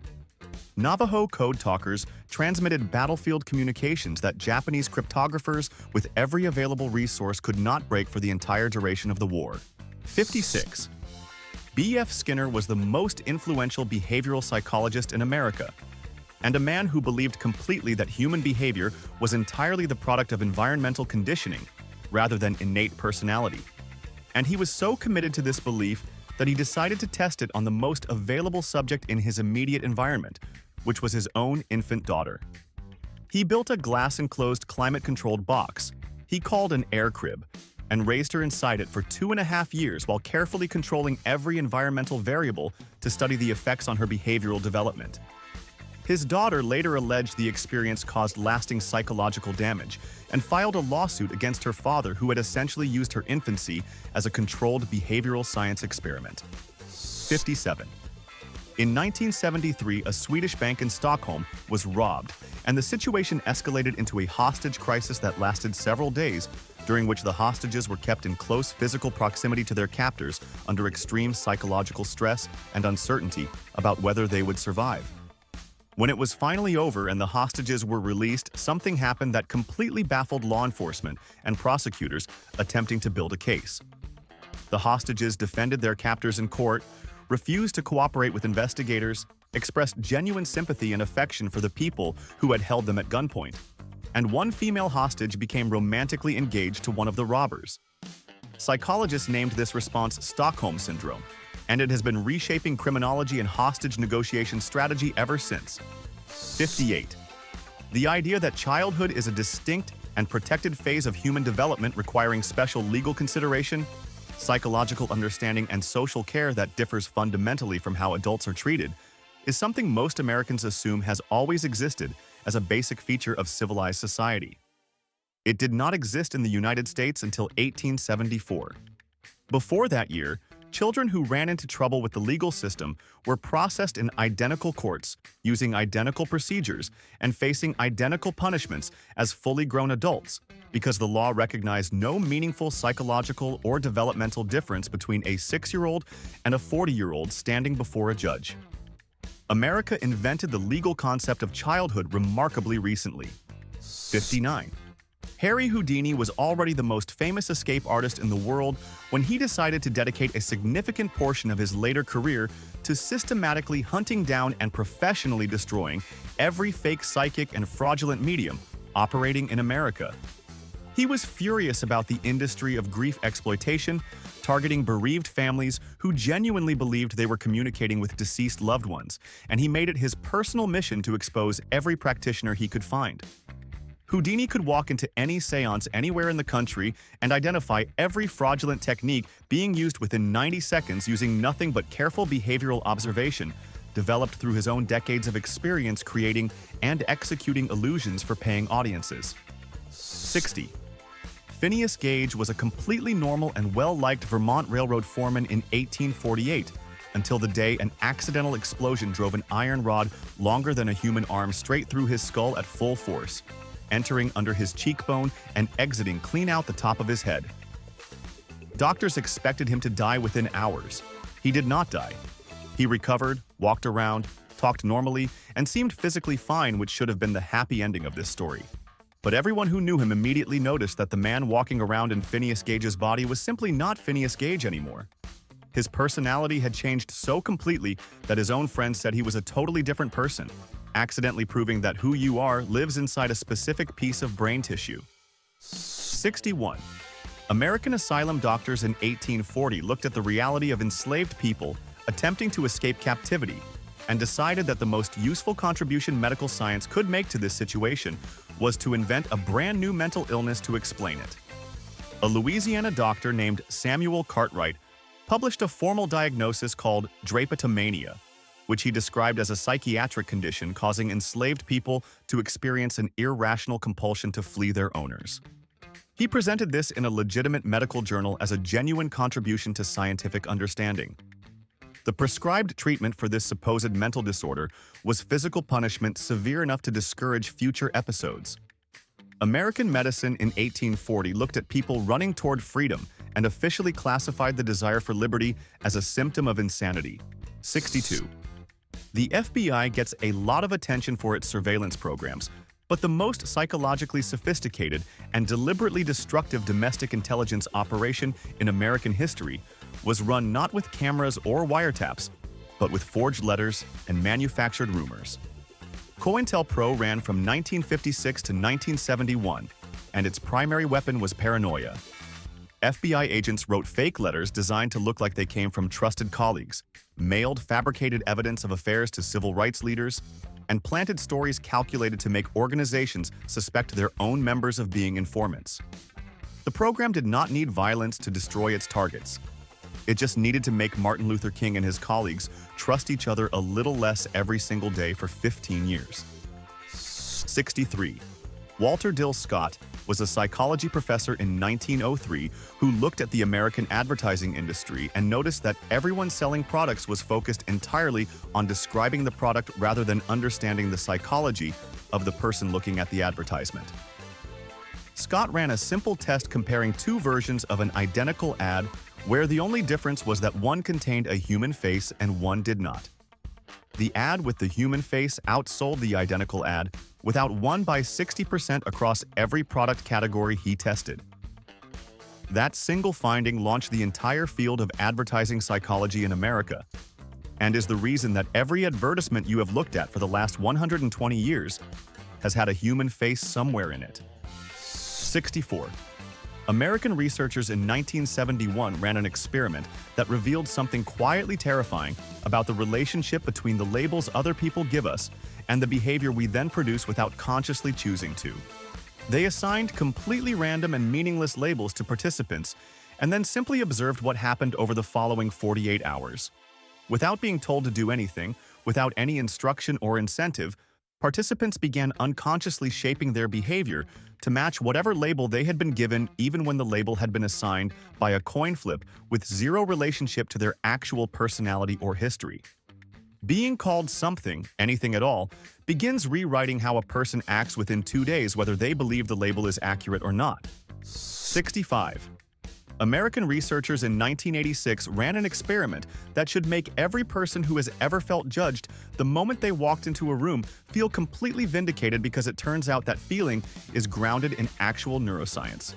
Navajo code talkers transmitted battlefield communications that Japanese cryptographers with every available resource could not break for the entire duration of the war. 56. B.F. Skinner was the most influential behavioral psychologist in America, and a man who believed completely that human behavior was entirely the product of environmental conditioning rather than innate personality. And he was so committed to this belief that he decided to test it on the most available subject in his immediate environment, which was his own infant daughter. He built a glass-enclosed climate-controlled box he called an air crib, and raised her inside it for 2.5 years while carefully controlling every environmental variable to study the effects on her behavioral development. His daughter later alleged the experience caused lasting psychological damage and filed a lawsuit against her father, who had essentially used her infancy as a controlled behavioral science experiment. 57. In 1973, a Swedish bank in Stockholm was robbed, and the situation escalated into a hostage crisis that lasted several days, during which the hostages were kept in close physical proximity to their captors under extreme psychological stress and uncertainty about whether they would survive. When it was finally over and the hostages were released, something happened that completely baffled law enforcement and prosecutors attempting to build a case. The hostages defended their captors in court, refused to cooperate with investigators, expressed genuine sympathy and affection for the people who had held them at gunpoint, and one female hostage became romantically engaged to one of the robbers. Psychologists named this response Stockholm Syndrome, and it has been reshaping criminology and hostage negotiation strategy ever since. 58. The idea that childhood is a distinct and protected phase of human development requiring special legal consideration, psychological understanding, and social care that differs fundamentally from how adults are treated is something most Americans assume has always existed as a basic feature of civilized society. It did not exist in the United States until 1874. Before that year, Children who ran into trouble with the legal system were processed in identical courts, using identical procedures, and facing identical punishments as fully grown adults, because the law recognized no meaningful psychological or developmental difference between a 6-year-old and a 40-year-old standing before a judge. America invented the legal concept of childhood remarkably recently. 59. Harry Houdini was already the most famous escape artist in the world when he decided to dedicate a significant portion of his later career to systematically hunting down and professionally destroying every fake psychic and fraudulent medium operating in America. He was furious about the industry of grief exploitation, targeting bereaved families who genuinely believed they were communicating with deceased loved ones, and he made it his personal mission to expose every practitioner he could find. Houdini could walk into any seance anywhere in the country and identify every fraudulent technique being used within 90 seconds using nothing but careful behavioral observation, developed through his own decades of experience creating and executing illusions for paying audiences. 60. Phineas Gage was a completely normal and well-liked Vermont Railroad foreman in 1848, until the day an accidental explosion drove an iron rod longer than a human arm straight through his skull at full force, entering under his cheekbone and exiting clean out the top of his head. Doctors expected him to die within hours. He did not die. He recovered, walked around, talked normally, and seemed physically fine, which should have been the happy ending of this story. But everyone who knew him immediately noticed that the man walking around in Phineas Gage's body was simply not Phineas Gage anymore. His personality had changed so completely that his own friends said he was a totally different person, accidentally proving that who you are lives inside a specific piece of brain tissue. 61. American asylum doctors in 1840 looked at the reality of enslaved people attempting to escape captivity and decided that the most useful contribution medical science could make to this situation was to invent a brand new mental illness to explain it. A Louisiana doctor named Samuel Cartwright published a formal diagnosis called drapetomania, which he described as a psychiatric condition causing enslaved people to experience an irrational compulsion to flee their owners. He presented this in a legitimate medical journal as a genuine contribution to scientific understanding. The prescribed treatment for this supposed mental disorder was physical punishment severe enough to discourage future episodes. American medicine in 1840 looked at people running toward freedom and officially classified the desire for liberty as a symptom of insanity. 62. The FBI gets a lot of attention for its surveillance programs, but the most psychologically sophisticated and deliberately destructive domestic intelligence operation in American history was run not with cameras or wiretaps, but with forged letters and manufactured rumors. COINTELPRO ran from 1956 to 1971, and its primary weapon was paranoia. FBI agents wrote fake letters designed to look like they came from trusted colleagues, mailed fabricated evidence of affairs to civil rights leaders, and planted stories calculated to make organizations suspect their own members of being informants. The program did not need violence to destroy its targets. It just needed to make Martin Luther King and his colleagues trust each other a little less every single day for 15 years. 63. Walter Dill Scott was a psychology professor in 1903 who looked at the American advertising industry and noticed that everyone selling products was focused entirely on describing the product rather than understanding the psychology of the person looking at the advertisement. Scott ran a simple test comparing two versions of an identical ad where the only difference was that one contained a human face and one did not. The ad with the human face outsold the identical ad, without one by 60% across every product category he tested. That single finding launched the entire field of advertising psychology in America, and is the reason that every advertisement you have looked at for the last 120 years has had a human face somewhere in it. 64. American researchers in 1971 ran an experiment that revealed something quietly terrifying about the relationship between the labels other people give us and the behavior we then produce without consciously choosing to. They assigned completely random and meaningless labels to participants and then simply observed what happened over the following 48 hours. Without being told to do anything, without any instruction or incentive, Participants began unconsciously shaping their behavior to match whatever label they had been given, even when the label had been assigned by a coin flip with zero relationship to their actual personality or history. Being called something, anything at all, begins rewriting how a person acts within 2 days, whether they believe the label is accurate or not. 65. American researchers in 1986 ran an experiment that should make every person who has ever felt judged the moment they walked into a room feel completely vindicated, because it turns out that feeling is grounded in actual neuroscience.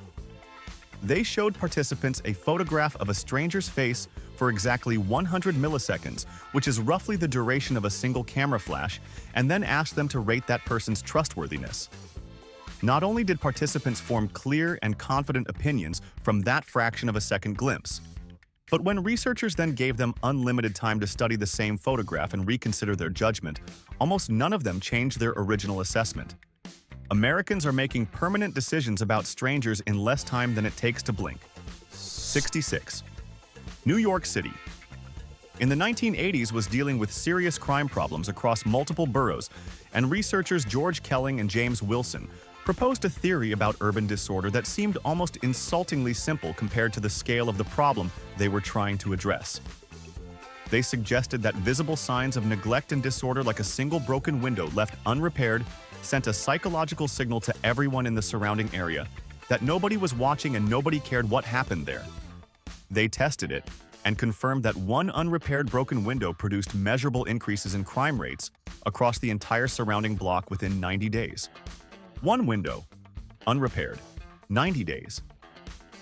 They showed participants a photograph of a stranger's face for exactly 100 milliseconds, which is roughly the duration of a single camera flash, and then asked them to rate that person's trustworthiness. Not only did participants form clear and confident opinions from that fraction of a second glimpse, but when researchers then gave them unlimited time to study the same photograph and reconsider their judgment, almost none of them changed their original assessment. Americans are making permanent decisions about strangers in less time than it takes to blink. 66. New York City. In the 1980s was dealing with serious crime problems across multiple boroughs, and researchers George Kelling and James Wilson proposed a theory about urban disorder that seemed almost insultingly simple compared to the scale of the problem they were trying to address. They suggested that visible signs of neglect and disorder, like a single broken window left unrepaired, sent a psychological signal to everyone in the surrounding area that nobody was watching and nobody cared what happened there. They tested it and confirmed that one unrepaired broken window produced measurable increases in crime rates across the entire surrounding block within 90 days. One window, unrepaired, 90 days.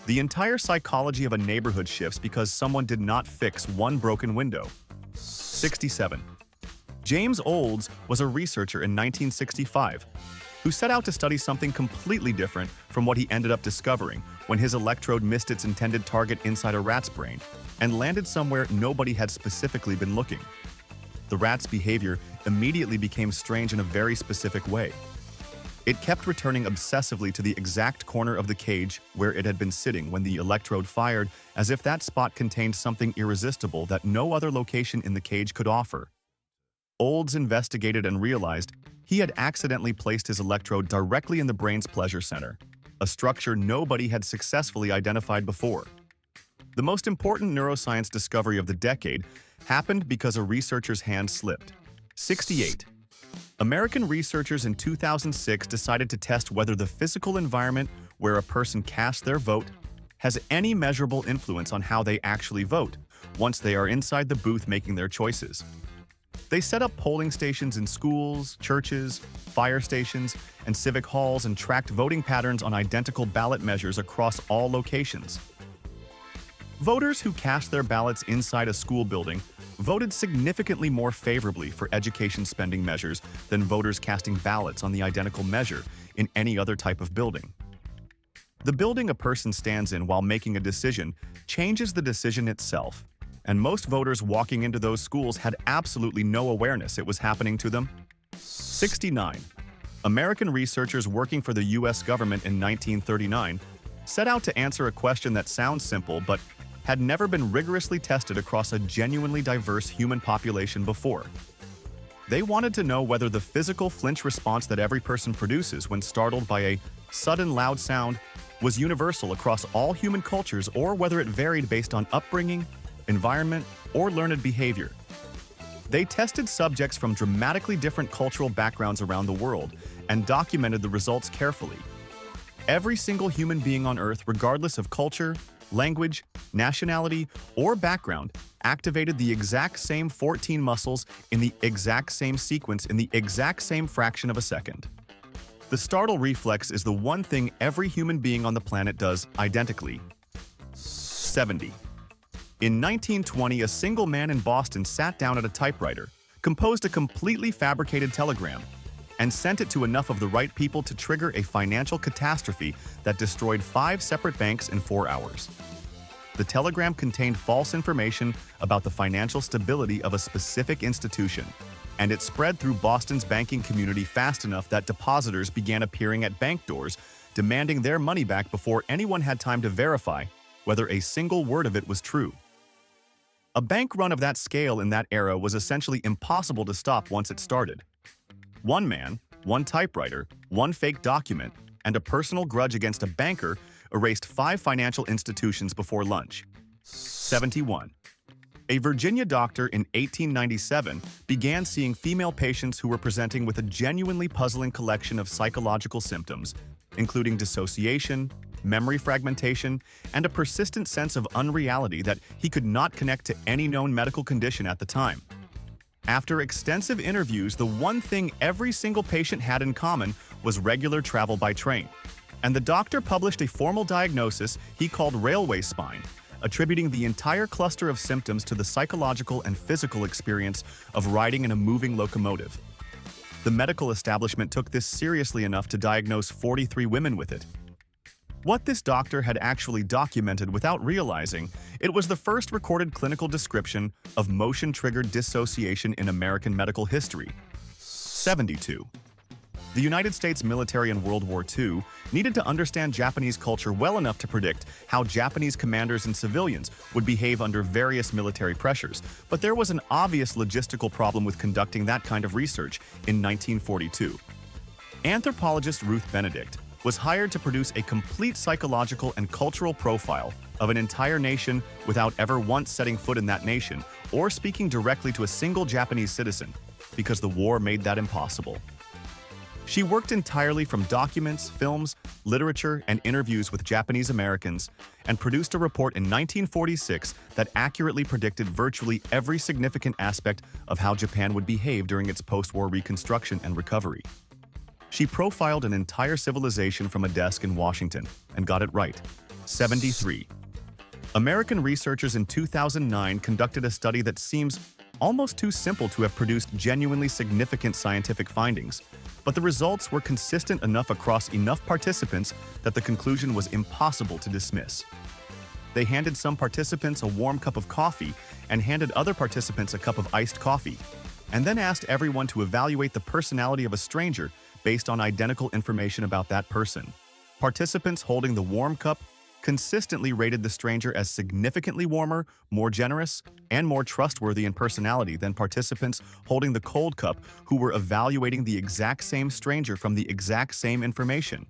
The entire psychology of a neighborhood shifts because someone did not fix one broken window. 67. James Olds was a researcher in 1965 who set out to study something completely different from what he ended up discovering when his electrode missed its intended target inside a rat's brain and landed somewhere nobody had specifically been looking. The rat's behavior immediately became strange in a very specific way. It kept returning obsessively to the exact corner of the cage where it had been sitting when the electrode fired, as if that spot contained something irresistible that no other location in the cage could offer. Olds investigated and realized he had accidentally placed his electrode directly in the brain's pleasure center, a structure nobody had successfully identified before. The most important neuroscience discovery of the decade happened because a researcher's hand slipped. 68. American researchers in 2006 decided to test whether the physical environment where a person casts their vote has any measurable influence on how they actually vote once they are inside the booth making their choices. They set up polling stations in schools, churches, fire stations, and civic halls and tracked voting patterns on identical ballot measures across all locations. Voters who cast their ballots inside a school building voted significantly more favorably for education spending measures than voters casting ballots on the identical measure in any other type of building. The building a person stands in while making a decision changes the decision itself, and most voters walking into those schools had absolutely no awareness it was happening to them. 69. American researchers working for the U.S. government in 1939 set out to answer a question that sounds simple but had never been rigorously tested across a genuinely diverse human population before. They wanted to know whether the physical flinch response that every person produces when startled by a sudden loud sound was universal across all human cultures, or whether it varied based on upbringing, environment, or learned behavior. They tested subjects from dramatically different cultural backgrounds around the world and documented the results carefully. Every single human being on Earth, regardless of culture, language, nationality, or background, activated the exact same 14 muscles in the exact same sequence in the exact same fraction of a second. The startle reflex is the one thing every human being on the planet does identically. 70. In 1920, a single man in Boston sat down at a typewriter, composed a completely fabricated telegram, and sent it to enough of the right people to trigger a financial catastrophe that destroyed 5 separate banks in 4 hours. The telegram contained false information about the financial stability of a specific institution, and it spread through Boston's banking community fast enough that depositors began appearing at bank doors, demanding their money back before anyone had time to verify whether a single word of it was true. A bank run of that scale in that era was essentially impossible to stop once it started. One man, one typewriter, one fake document, and a personal grudge against a banker erased 5 financial institutions before lunch. 71. A Virginia doctor in 1897 began seeing female patients who were presenting with a genuinely puzzling collection of psychological symptoms, including dissociation, memory fragmentation, and a persistent sense of unreality that he could not connect to any known medical condition at the time. After extensive interviews, the one thing every single patient had in common was regular travel by train, and the doctor published a formal diagnosis he called railway spine, attributing the entire cluster of symptoms to the psychological and physical experience of riding in a moving locomotive. The medical establishment took this seriously enough to diagnose 43 women with it. What this doctor had actually documented without realizing, it was the first recorded clinical description of motion-triggered dissociation in American medical history. 72. The United States military in World War II needed to understand Japanese culture well enough to predict how Japanese commanders and civilians would behave under various military pressures, but there was an obvious logistical problem with conducting that kind of research in 1942. Anthropologist Ruth Benedict was hired to produce a complete psychological and cultural profile of an entire nation without ever once setting foot in that nation or speaking directly to a single Japanese citizen, because the war made that impossible. She worked entirely from documents, films, literature, and interviews with Japanese Americans, and produced a report in 1946 that accurately predicted virtually every significant aspect of how Japan would behave during its post-war reconstruction and recovery. She profiled an entire civilization from a desk in Washington and got it right. 73. American researchers in 2009 conducted a study that seems almost too simple to have produced genuinely significant scientific findings, but the results were consistent enough across enough participants that the conclusion was impossible to dismiss. They handed some participants a warm cup of coffee and handed other participants a cup of iced coffee, and then asked everyone to evaluate the personality of a stranger based on identical information about that person. Participants holding the warm cup consistently rated the stranger as significantly warmer, more generous, and more trustworthy in personality than participants holding the cold cup who were evaluating the exact same stranger from the exact same information.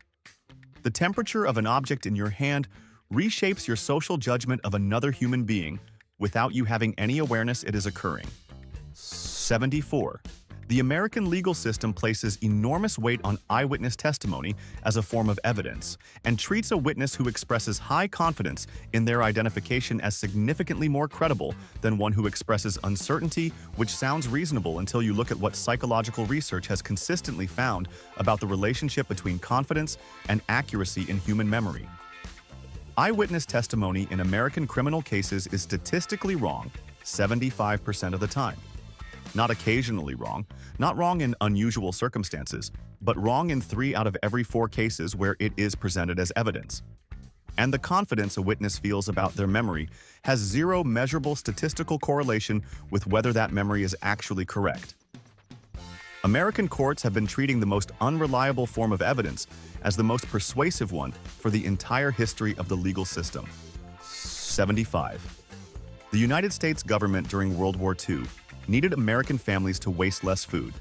The temperature of an object in your hand reshapes your social judgment of another human being without you having any awareness it is occurring. 74. The American legal system places enormous weight on eyewitness testimony as a form of evidence and treats a witness who expresses high confidence in their identification as significantly more credible than one who expresses uncertainty, which sounds reasonable until you look at what psychological research has consistently found about the relationship between confidence and accuracy in human memory. Eyewitness testimony in American criminal cases is statistically wrong 75% of the time. Not occasionally wrong, not wrong in unusual circumstances, but wrong in 3 out of every 4 cases where it is presented as evidence. And the confidence a witness feels about their memory has zero measurable statistical correlation with whether that memory is actually correct. American courts have been treating the most unreliable form of evidence as the most persuasive one for the entire history of the legal system. 75. The United States government during World War II needed American families to waste less food,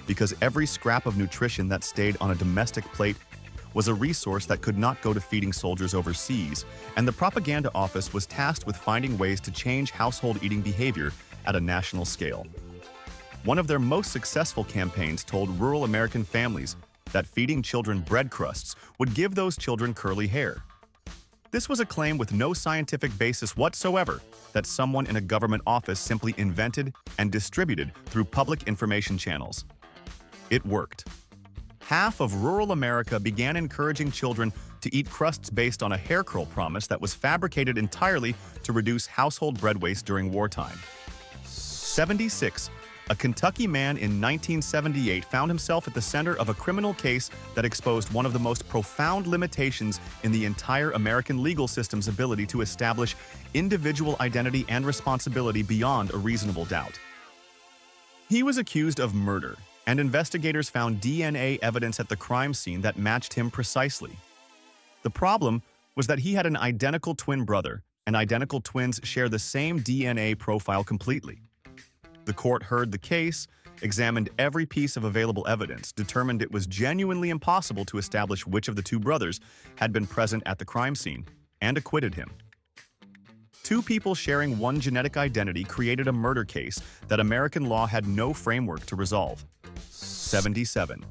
because every scrap of nutrition that stayed on a domestic plate was a resource that could not go to feeding soldiers overseas, and the propaganda office was tasked with finding ways to change household eating behavior at a national scale. One of their most successful campaigns told rural American families that feeding children bread crusts would give those children curly hair. This was a claim with no scientific basis whatsoever that someone in a government office simply invented and distributed through public information channels. It worked. Half of rural America began encouraging children to eat crusts based on a hair curl promise that was fabricated entirely to reduce household bread waste during wartime. 76. A Kentucky man in 1978 found himself at the center of a criminal case that exposed one of the most profound limitations in the entire American legal system's ability to establish individual identity and responsibility beyond a reasonable doubt. He was accused of murder, and investigators found DNA evidence at the crime scene that matched him precisely. The problem was that he had an identical twin brother, and identical twins share the same DNA profile completely. The court heard the case, examined every piece of available evidence, determined it was genuinely impossible to establish which of the two brothers had been present at the crime scene, and acquitted him. Two people sharing one genetic identity created a murder case that American law had no framework to resolve. 77.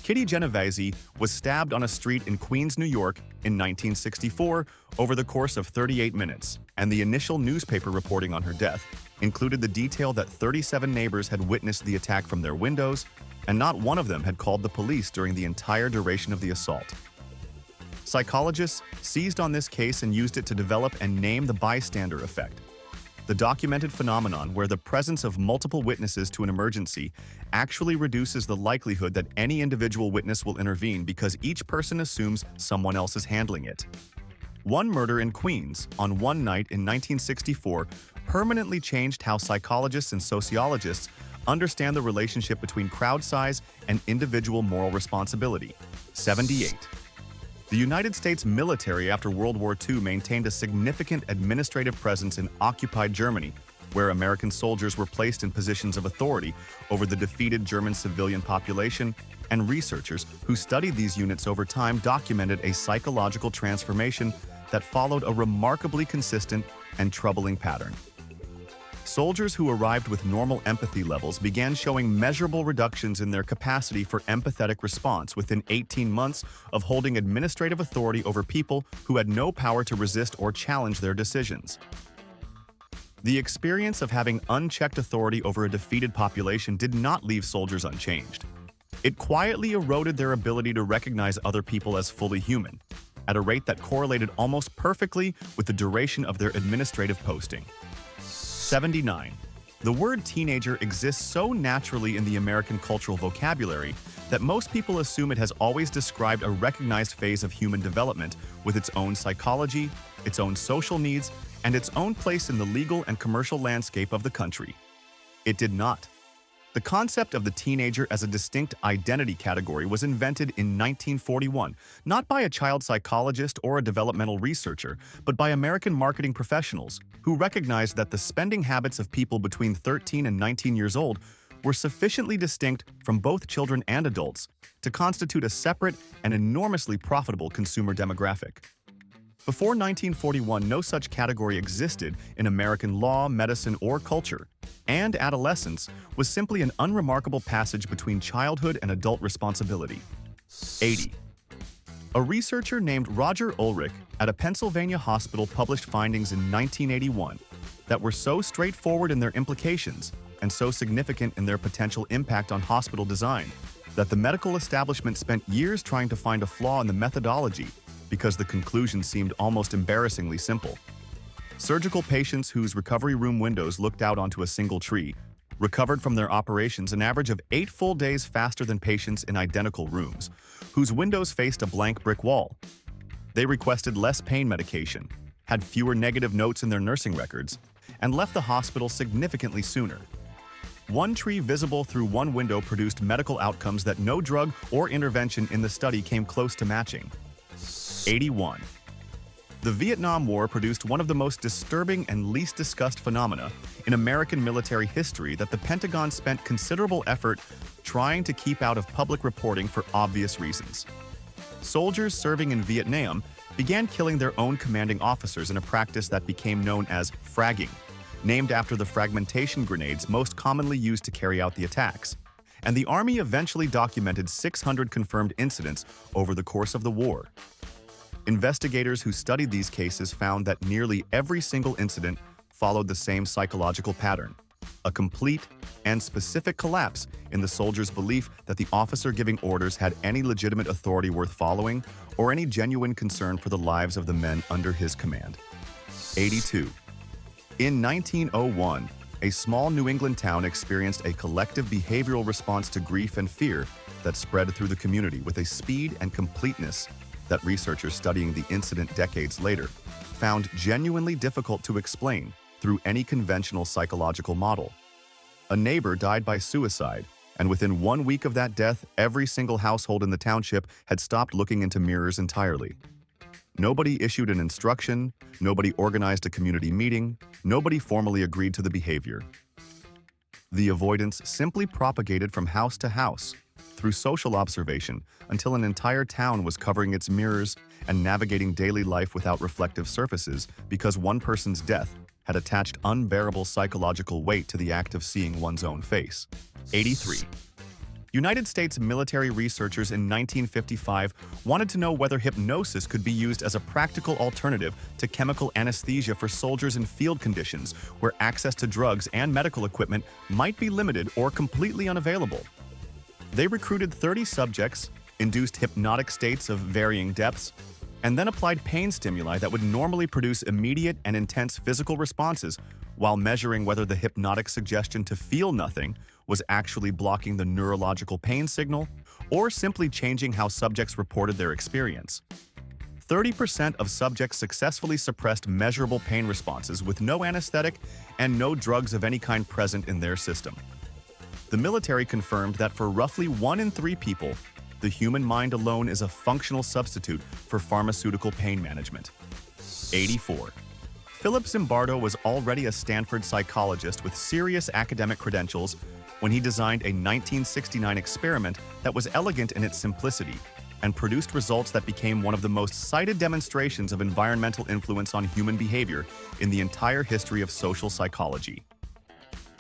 Kitty Genovese was stabbed on a street in Queens, New York in 1964 over the course of 38 minutes, and the initial newspaper reporting on her death included the detail that 37 neighbors had witnessed the attack from their windows, and not one of them had called the police during the entire duration of the assault. Psychologists seized on this case and used it to develop and name the bystander effect, the documented phenomenon where the presence of multiple witnesses to an emergency actually reduces the likelihood that any individual witness will intervene because each person assumes someone else is handling it. One murder in Queens on one night in 1964 permanently changed how psychologists and sociologists understand the relationship between crowd size and individual moral responsibility. 78. The United States military after World War II maintained a significant administrative presence in occupied Germany, where American soldiers were placed in positions of authority over the defeated German civilian population, and researchers who studied these units over time documented a psychological transformation that followed a remarkably consistent and troubling pattern. Soldiers who arrived with normal empathy levels began showing measurable reductions in their capacity for empathetic response within 18 months of holding administrative authority over people who had no power to resist or challenge their decisions. The experience of having unchecked authority over a defeated population did not leave soldiers unchanged. It quietly eroded their ability to recognize other people as fully human, at a rate that correlated almost perfectly with the duration of their administrative posting. 79. The word teenager exists so naturally in the American cultural vocabulary that most people assume it has always described a recognized phase of human development with its own psychology, its own social needs, and its own place in the legal and commercial landscape of the country. It did not. The concept of the teenager as a distinct identity category was invented in 1941, not by a child psychologist or a developmental researcher, but by American marketing professionals who recognized that the spending habits of people between 13 and 19 years old were sufficiently distinct from both children and adults to constitute a separate and enormously profitable consumer demographic. Before 1941, no such category existed in American law, medicine, or culture, and adolescence was simply an unremarkable passage between childhood and adult responsibility. 80. A researcher named Roger Ulrich at a Pennsylvania hospital published findings in 1981 that were so straightforward in their implications and so significant in their potential impact on hospital design that the medical establishment spent years trying to find a flaw in the methodology because the conclusion seemed almost embarrassingly simple. Surgical patients whose recovery room windows looked out onto a single tree recovered from their operations an average of 8 full days faster than patients in identical rooms, whose windows faced a blank brick wall. They requested less pain medication, had fewer negative notes in their nursing records, and left the hospital significantly sooner. One tree visible through one window produced medical outcomes that no drug or intervention in the study came close to matching. 81. The Vietnam War produced one of the most disturbing and least discussed phenomena in American military history that the Pentagon spent considerable effort trying to keep out of public reporting for obvious reasons. Soldiers serving in Vietnam began killing their own commanding officers in a practice that became known as fragging, named after the fragmentation grenades most commonly used to carry out the attacks. And the Army eventually documented 600 confirmed incidents over the course of the war. Investigators who studied these cases found that nearly every single incident followed the same psychological pattern: a complete and specific collapse in the soldier's belief that the officer giving orders had any legitimate authority worth following or any genuine concern for the lives of the men under his command. 82. In 1901, a small New England town experienced a collective behavioral response to grief and fear that spread through the community with a speed and completeness that researchers studying the incident decades later found genuinely difficult to explain through any conventional psychological model. A neighbor died by suicide, and within 1 week of that death, every single household in the township had stopped looking into mirrors entirely. Nobody issued an instruction, nobody organized a community meeting, nobody formally agreed to the behavior. The avoidance simply propagated from house to house, through social observation, until an entire town was covering its mirrors and navigating daily life without reflective surfaces because one person's death had attached unbearable psychological weight to the act of seeing one's own face. 83. United States military researchers in 1955 wanted to know whether hypnosis could be used as a practical alternative to chemical anesthesia for soldiers in field conditions where access to drugs and medical equipment might be limited or completely unavailable. They recruited 30 subjects, induced hypnotic states of varying depths, and then applied pain stimuli that would normally produce immediate and intense physical responses while measuring whether the hypnotic suggestion to feel nothing was actually blocking the neurological pain signal or simply changing how subjects reported their experience. 30% of subjects successfully suppressed measurable pain responses with no anesthetic and no drugs of any kind present in their system. The military confirmed that for roughly 1 in 3 people, the human mind alone is a functional substitute for pharmaceutical pain management. 84. Philip Zimbardo was already a Stanford psychologist with serious academic credentials when he designed a 1969 experiment that was elegant in its simplicity and produced results that became one of the most cited demonstrations of environmental influence on human behavior in the entire history of social psychology.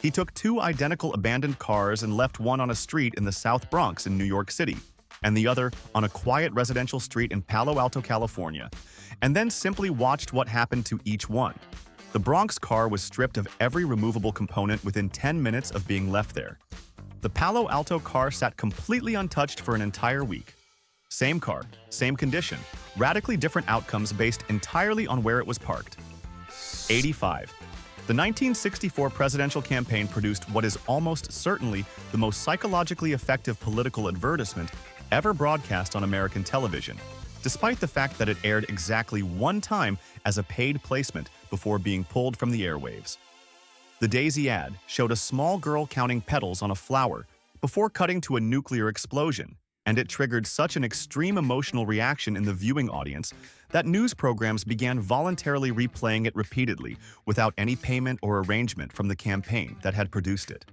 He took 2 identical abandoned cars and left one on a street in the South Bronx in New York City, and the other on a quiet residential street in Palo Alto, California, and then simply watched what happened to each one. The Bronx car was stripped of every removable component within 10 minutes of being left there. The Palo Alto car sat completely untouched for an entire week. Same car, same condition, radically different outcomes based entirely on where it was parked. 85. The 1964 presidential campaign produced what is almost certainly the most psychologically effective political advertisement ever broadcast on American television, despite the fact that it aired exactly 1 time as a paid placement before being pulled from the airwaves. The Daisy ad showed a small girl counting petals on a flower before cutting to a nuclear explosion, and it triggered such an extreme emotional reaction in the viewing audience that news programs began voluntarily replaying it repeatedly without any payment or arrangement from the campaign that had produced it.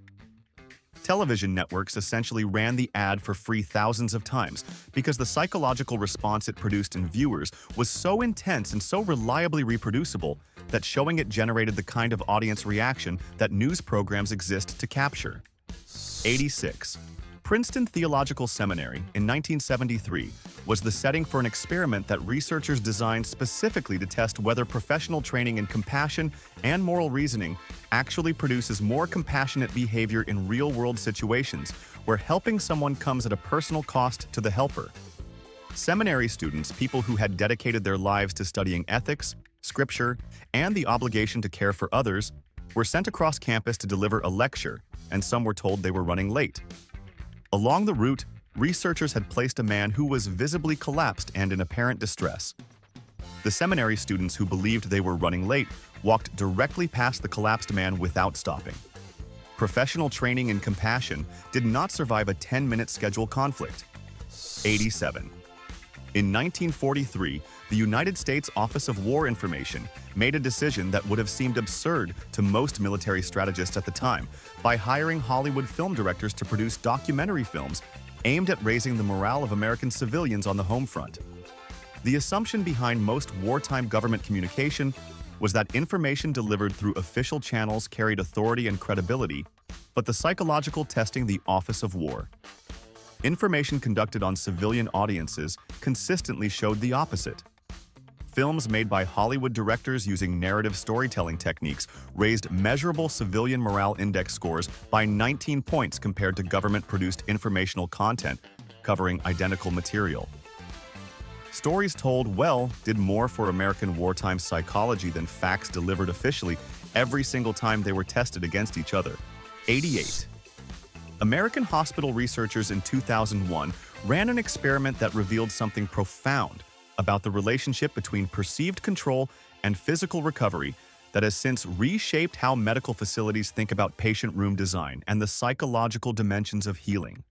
Television networks essentially ran the ad for free thousands of times because the psychological response it produced in viewers was so intense and so reliably reproducible that showing it generated the kind of audience reaction that news programs exist to capture. 86. Princeton Theological Seminary in 1973 was the setting for an experiment that researchers designed specifically to test whether professional training in compassion and moral reasoning actually produces more compassionate behavior in real-world situations where helping someone comes at a personal cost to the helper. Seminary students, people who had dedicated their lives to studying ethics, scripture, and the obligation to care for others, were sent across campus to deliver a lecture, and some were told they were running late. Along the route, researchers had placed a man who was visibly collapsed and in apparent distress. The seminary students who believed they were running late walked directly past the collapsed man without stopping. Professional training in compassion did not survive a 10-minute schedule conflict. 87. In 1943, the United States Office of War Information made a decision that would have seemed absurd to most military strategists at the time by hiring Hollywood film directors to produce documentary films aimed at raising the morale of American civilians on the home front. The assumption behind most wartime government communication was that information delivered through official channels carried authority and credibility, but the psychological testing the Office of War. Information conducted on civilian audiences consistently showed the opposite. Films made by Hollywood directors using narrative storytelling techniques raised measurable civilian morale index scores by 19 points compared to government-produced informational content covering identical material. Stories told well did more for American wartime psychology than facts delivered officially every single time they were tested against each other. 88. American hospital researchers in 2001 ran an experiment that revealed something profound about the relationship between perceived control and physical recovery that has since reshaped how medical facilities think about patient room design and the psychological dimensions of healing.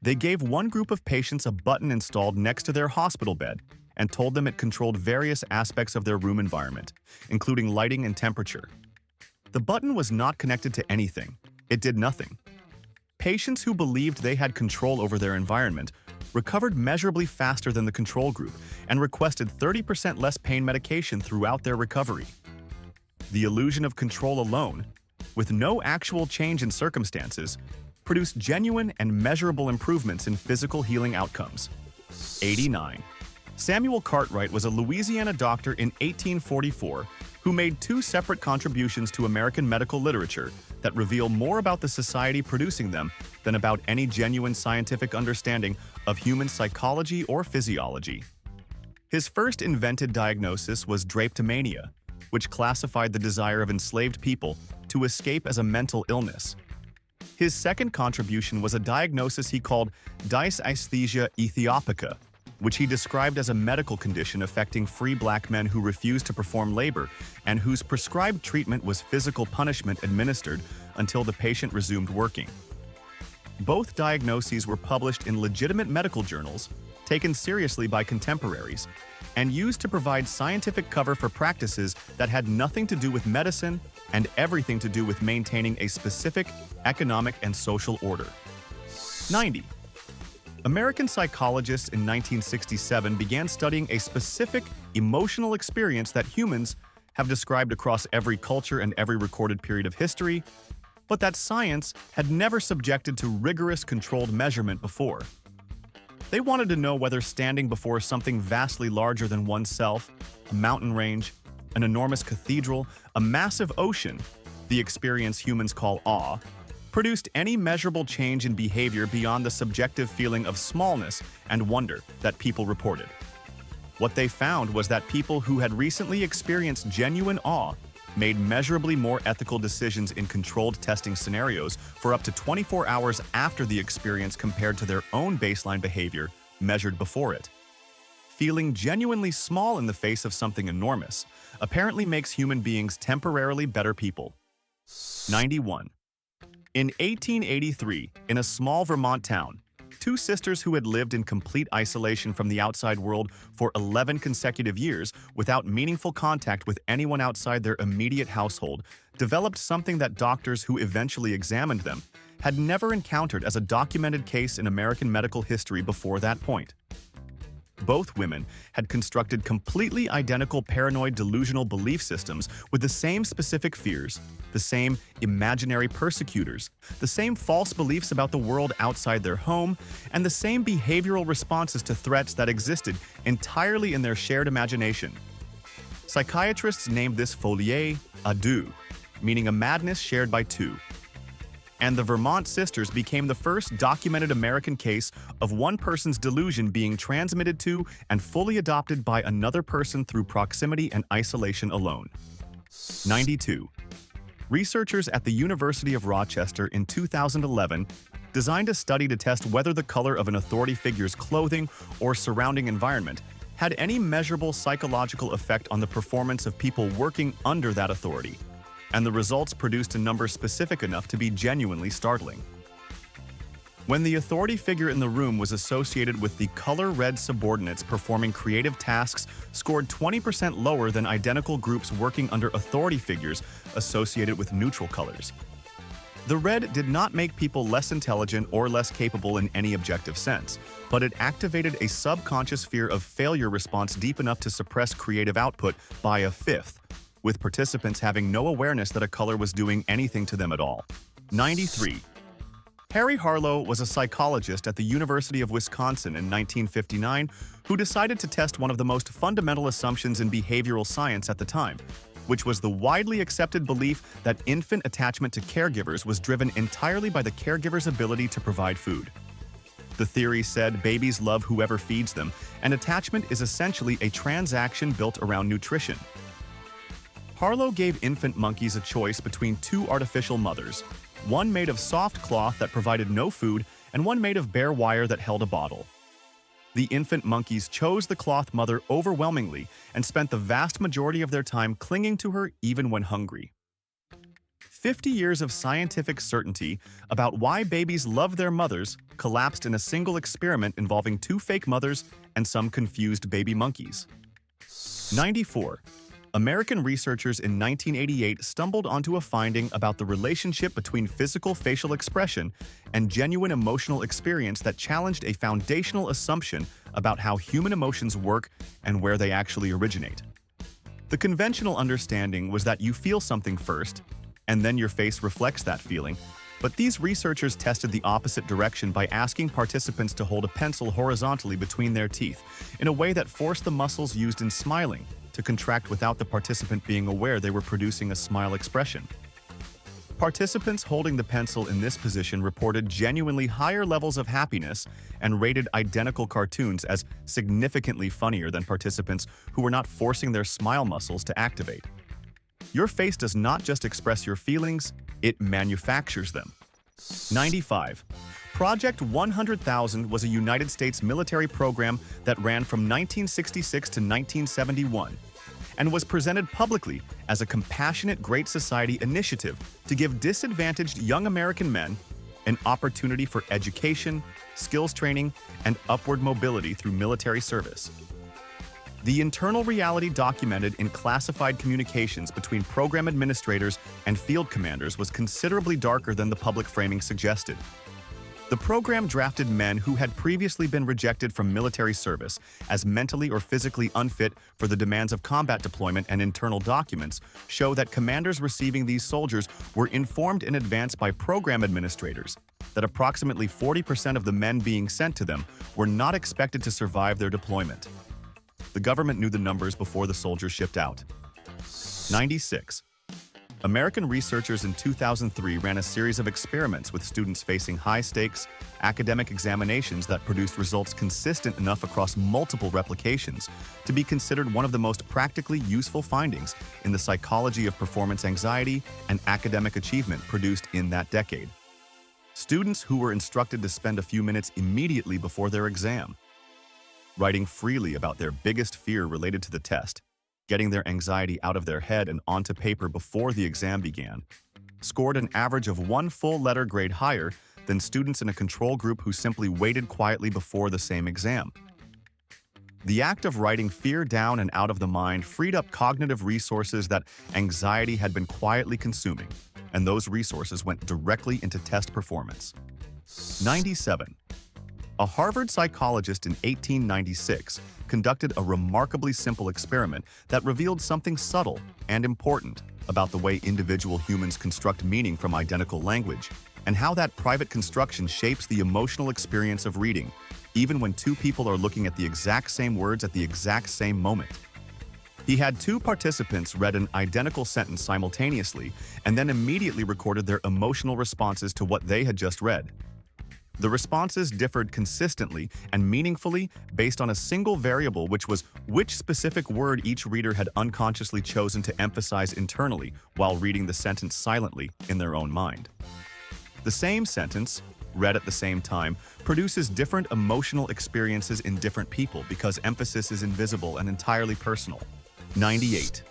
They gave one group of patients a button installed next to their hospital bed and told them it controlled various aspects of their room environment, including lighting and temperature. The button was not connected to anything, It did nothing. Patients who believed they had control over their environment recovered measurably faster than the control group and requested 30% less pain medication throughout their recovery. The illusion of control alone, with no actual change in circumstances, produced genuine and measurable improvements in physical healing outcomes. 89. Samuel Cartwright was a Louisiana doctor in 1844 who made two separate contributions to American medical literature that reveal more about the society producing them than about any genuine scientific understanding of human psychology or physiology. His first invented diagnosis was drapetomania, which classified the desire of enslaved people to escape as a mental illness. His second contribution was a diagnosis he called dysesthesia ethiopica, which he described as a medical condition affecting free black men who refused to perform labor and whose prescribed treatment was physical punishment administered until the patient resumed working. Both diagnoses were published in legitimate medical journals, taken seriously by contemporaries, and used to provide scientific cover for practices that had nothing to do with medicine and everything to do with maintaining a specific economic and social order. 90. American psychologists in 1967 began studying a specific emotional experience that humans have described across every culture and every recorded period of history, but that science had never subjected to rigorous controlled measurement before. They wanted to know whether standing before something vastly larger than oneself, a mountain range, an enormous cathedral, a massive ocean, the experience humans call awe, produced any measurable change in behavior beyond the subjective feeling of smallness and wonder that people reported. What they found was that people who had recently experienced genuine awe made measurably more ethical decisions in controlled testing scenarios for up to 24 hours after the experience compared to their own baseline behavior measured before it. Feeling genuinely small in the face of something enormous apparently makes human beings temporarily better people. 91. In 1883, in a small Vermont town, two sisters who had lived in complete isolation from the outside world for 11 consecutive years without meaningful contact with anyone outside their immediate household developed something that doctors who eventually examined them had never encountered as a documented case in American medical history before that point. Both women had constructed completely identical paranoid delusional belief systems with the same specific fears, the same imaginary persecutors, the same false beliefs about the world outside their home, and the same behavioral responses to threats that existed entirely in their shared imagination. Psychiatrists named this folie à deux, meaning a madness shared by two. And the Vermont sisters became the first documented American case of one person's delusion being transmitted to and fully adopted by another person through proximity and isolation alone. 92. Researchers at the University of Rochester in 2011 designed a study to test whether the color of an authority figure's clothing or surrounding environment had any measurable psychological effect on the performance of people working under that authority, and the results produced a number specific enough to be genuinely startling. When the authority figure in the room was associated with the color red subordinates performing creative tasks scored 20% lower than identical groups working under authority figures associated with neutral colors. The red did not make people less intelligent or less capable in any objective sense, but it activated a subconscious fear of failure response deep enough to suppress creative output by a fifth, with participants having no awareness that a color was doing anything to them at all. 93. Harry Harlow was a psychologist at the University of Wisconsin in 1959 who decided to test one of the most fundamental assumptions in behavioral science at the time, which was the widely accepted belief that infant attachment to caregivers was driven entirely by the caregiver's ability to provide food. The theory said babies love whoever feeds them, and attachment is essentially a transaction built around nutrition. Harlow gave infant monkeys a choice between two artificial mothers, one made of soft cloth that provided no food and one made of bare wire that held a bottle. The infant monkeys chose the cloth mother overwhelmingly and spent the vast majority of their time clinging to her even when hungry. 50 years of scientific certainty about why babies love their mothers collapsed in a single experiment involving two fake mothers and some confused baby monkeys. 94. American researchers in 1988 stumbled onto a finding about the relationship between physical facial expression and genuine emotional experience that challenged a foundational assumption about how human emotions work and where they actually originate. The conventional understanding was that you feel something first, and then your face reflects that feeling, but these researchers tested the opposite direction by asking participants to hold a pencil horizontally between their teeth in a way that forced the muscles used in smiling to contract without the participant being aware they were producing a smile expression. Participants holding the pencil in this position reported genuinely higher levels of happiness and rated identical cartoons as significantly funnier than participants who were not forcing their smile muscles to activate. Your face does not just express your feelings, it manufactures them. 95. Project 100,000 was a United States military program that ran from 1966 to 1971 and was presented publicly as a compassionate Great Society initiative to give disadvantaged young American men an opportunity for education, skills training, and upward mobility through military service. The internal reality documented in classified communications between program administrators and field commanders was considerably darker than the public framing suggested. The program drafted men who had previously been rejected from military service as mentally or physically unfit for the demands of combat deployment, and internal documents show that commanders receiving these soldiers were informed in advance by program administrators that approximately 40% of the men being sent to them were not expected to survive their deployment. The government knew the numbers before the soldiers shipped out. 96. American researchers in 2003 ran a series of experiments with students facing high-stakes academic examinations that produced results consistent enough across multiple replications to be considered one of the most practically useful findings in the psychology of performance anxiety and academic achievement produced in that decade. Students who were instructed to spend a few minutes immediately before their exam writing freely about their biggest fear related to the test, getting their anxiety out of their head and onto paper before the exam began, scored an average of 1 full letter grade higher than students in a control group who simply waited quietly before the same exam. The act of writing fear down and out of the mind freed up cognitive resources that anxiety had been quietly consuming, and those resources went directly into test performance. 97. A Harvard psychologist in 1896 conducted a remarkably simple experiment that revealed something subtle and important about the way individual humans construct meaning from identical language, and how that private construction shapes the emotional experience of reading, even when two people are looking at the exact same words at the exact same moment. He had two participants read an identical sentence simultaneously and then immediately recorded their emotional responses to what they had just read. The responses differed consistently and meaningfully based on a single variable, which was which specific word each reader had unconsciously chosen to emphasize internally while reading the sentence silently in their own mind. The same sentence, read at the same time, produces different emotional experiences in different people because emphasis is invisible and entirely personal. 98.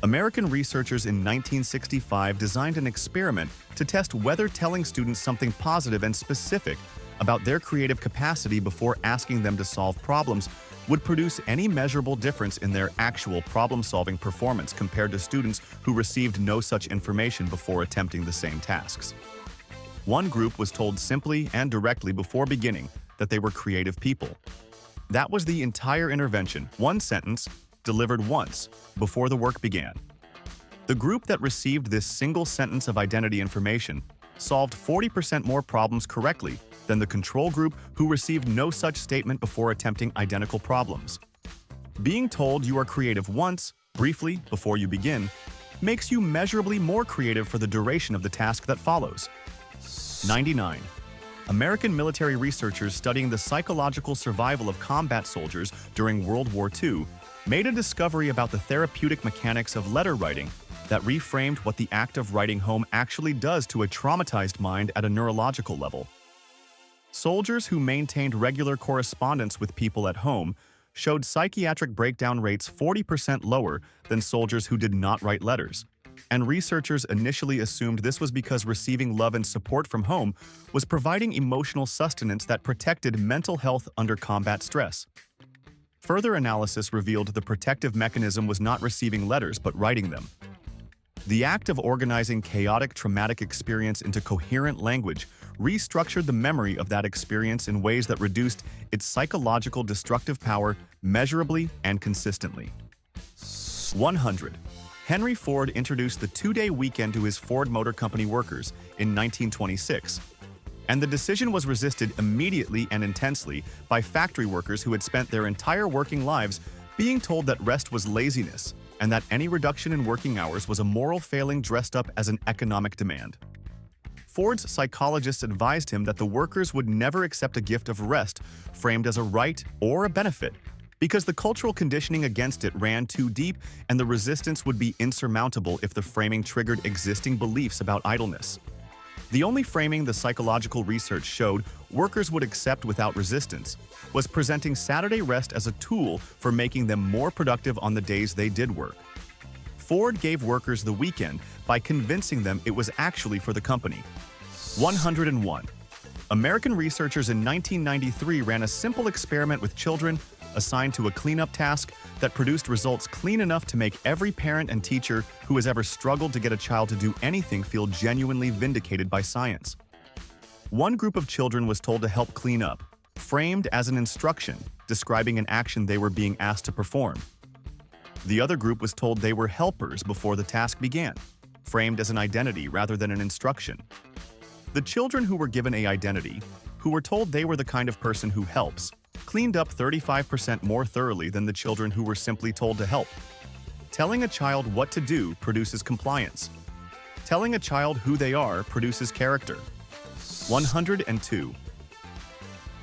American researchers in 1965 designed an experiment to test whether telling students something positive and specific about their creative capacity before asking them to solve problems would produce any measurable difference in their actual problem-solving performance compared to students who received no such information before attempting the same tasks. One group was told simply and directly before beginning that they were creative people. That was the entire intervention, one sentence, delivered once, before the work began. The group that received this single sentence of identity information solved 40% more problems correctly than the control group who received no such statement before attempting identical problems. Being told you are creative once, briefly, before you begin, makes you measurably more creative for the duration of the task that follows. 99. American military researchers studying the psychological survival of combat soldiers during World War II made a discovery about the therapeutic mechanics of letter writing that reframed what the act of writing home actually does to a traumatized mind at a neurological level. Soldiers who maintained regular correspondence with people at home showed psychiatric breakdown rates 40% lower than soldiers who did not write letters, and researchers initially assumed this was because receiving love and support from home was providing emotional sustenance that protected mental health under combat stress. Further analysis revealed the protective mechanism was not receiving letters but writing them. The act of organizing chaotic traumatic experience into coherent language restructured the memory of that experience in ways that reduced its psychological destructive power measurably and consistently. 100. Henry Ford introduced the two-day weekend to his Ford Motor Company workers in 1926, and the decision was resisted immediately and intensely by factory workers who had spent their entire working lives being told that rest was laziness and that any reduction in working hours was a moral failing dressed up as an economic demand. Ford's psychologists advised him that the workers would never accept a gift of rest framed as a right or a benefit, because the cultural conditioning against it ran too deep and the resistance would be insurmountable if the framing triggered existing beliefs about idleness. The only framing the psychological research showed workers would accept without resistance was presenting Saturday rest as a tool for making them more productive on the days they did work. Ford gave workers the weekend by convincing them it was actually for the company. 101. American researchers in 1993 ran a simple experiment with children assigned to a cleanup task that produced results clean enough to make every parent and teacher who has ever struggled to get a child to do anything feel genuinely vindicated by science. One group of children was told to help clean up, framed as an instruction describing an action they were being asked to perform. The other group was told they were helpers before the task began, framed as an identity rather than an instruction. The children who were given an identity, who were told they were the kind of person who helps, cleaned up 35% more thoroughly than the children who were simply told to help. Telling a child what to do produces compliance. Telling a child who they are produces character. 102.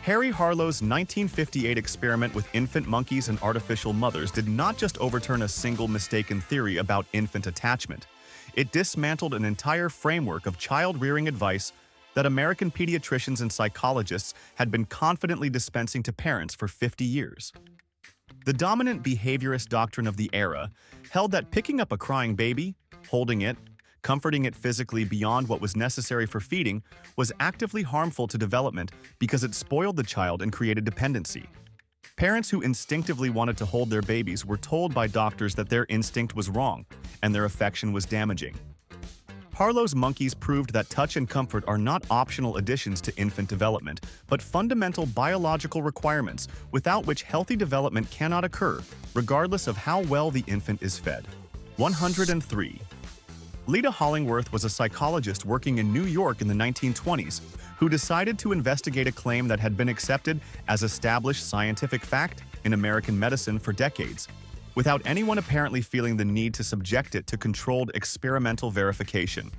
Harry Harlow's 1958 experiment with infant monkeys and artificial mothers did not just overturn a single mistaken theory about infant attachment. It dismantled an entire framework of child-rearing advice that American pediatricians and psychologists had been confidently dispensing to parents for 50 years. The dominant behaviorist doctrine of the era held that picking up a crying baby, holding it, comforting it physically beyond what was necessary for feeding was actively harmful to development because it spoiled the child and created dependency. Parents who instinctively wanted to hold their babies were told by doctors that their instinct was wrong and their affection was damaging. Harlow's monkeys proved that touch and comfort are not optional additions to infant development, but fundamental biological requirements without which healthy development cannot occur, regardless of how well the infant is fed. 103. Lita Hollingworth was a psychologist working in New York in the 1920s who decided to investigate a claim that had been accepted as established scientific fact in American medicine for decades, without anyone apparently feeling the need to subject it to controlled experimental verification.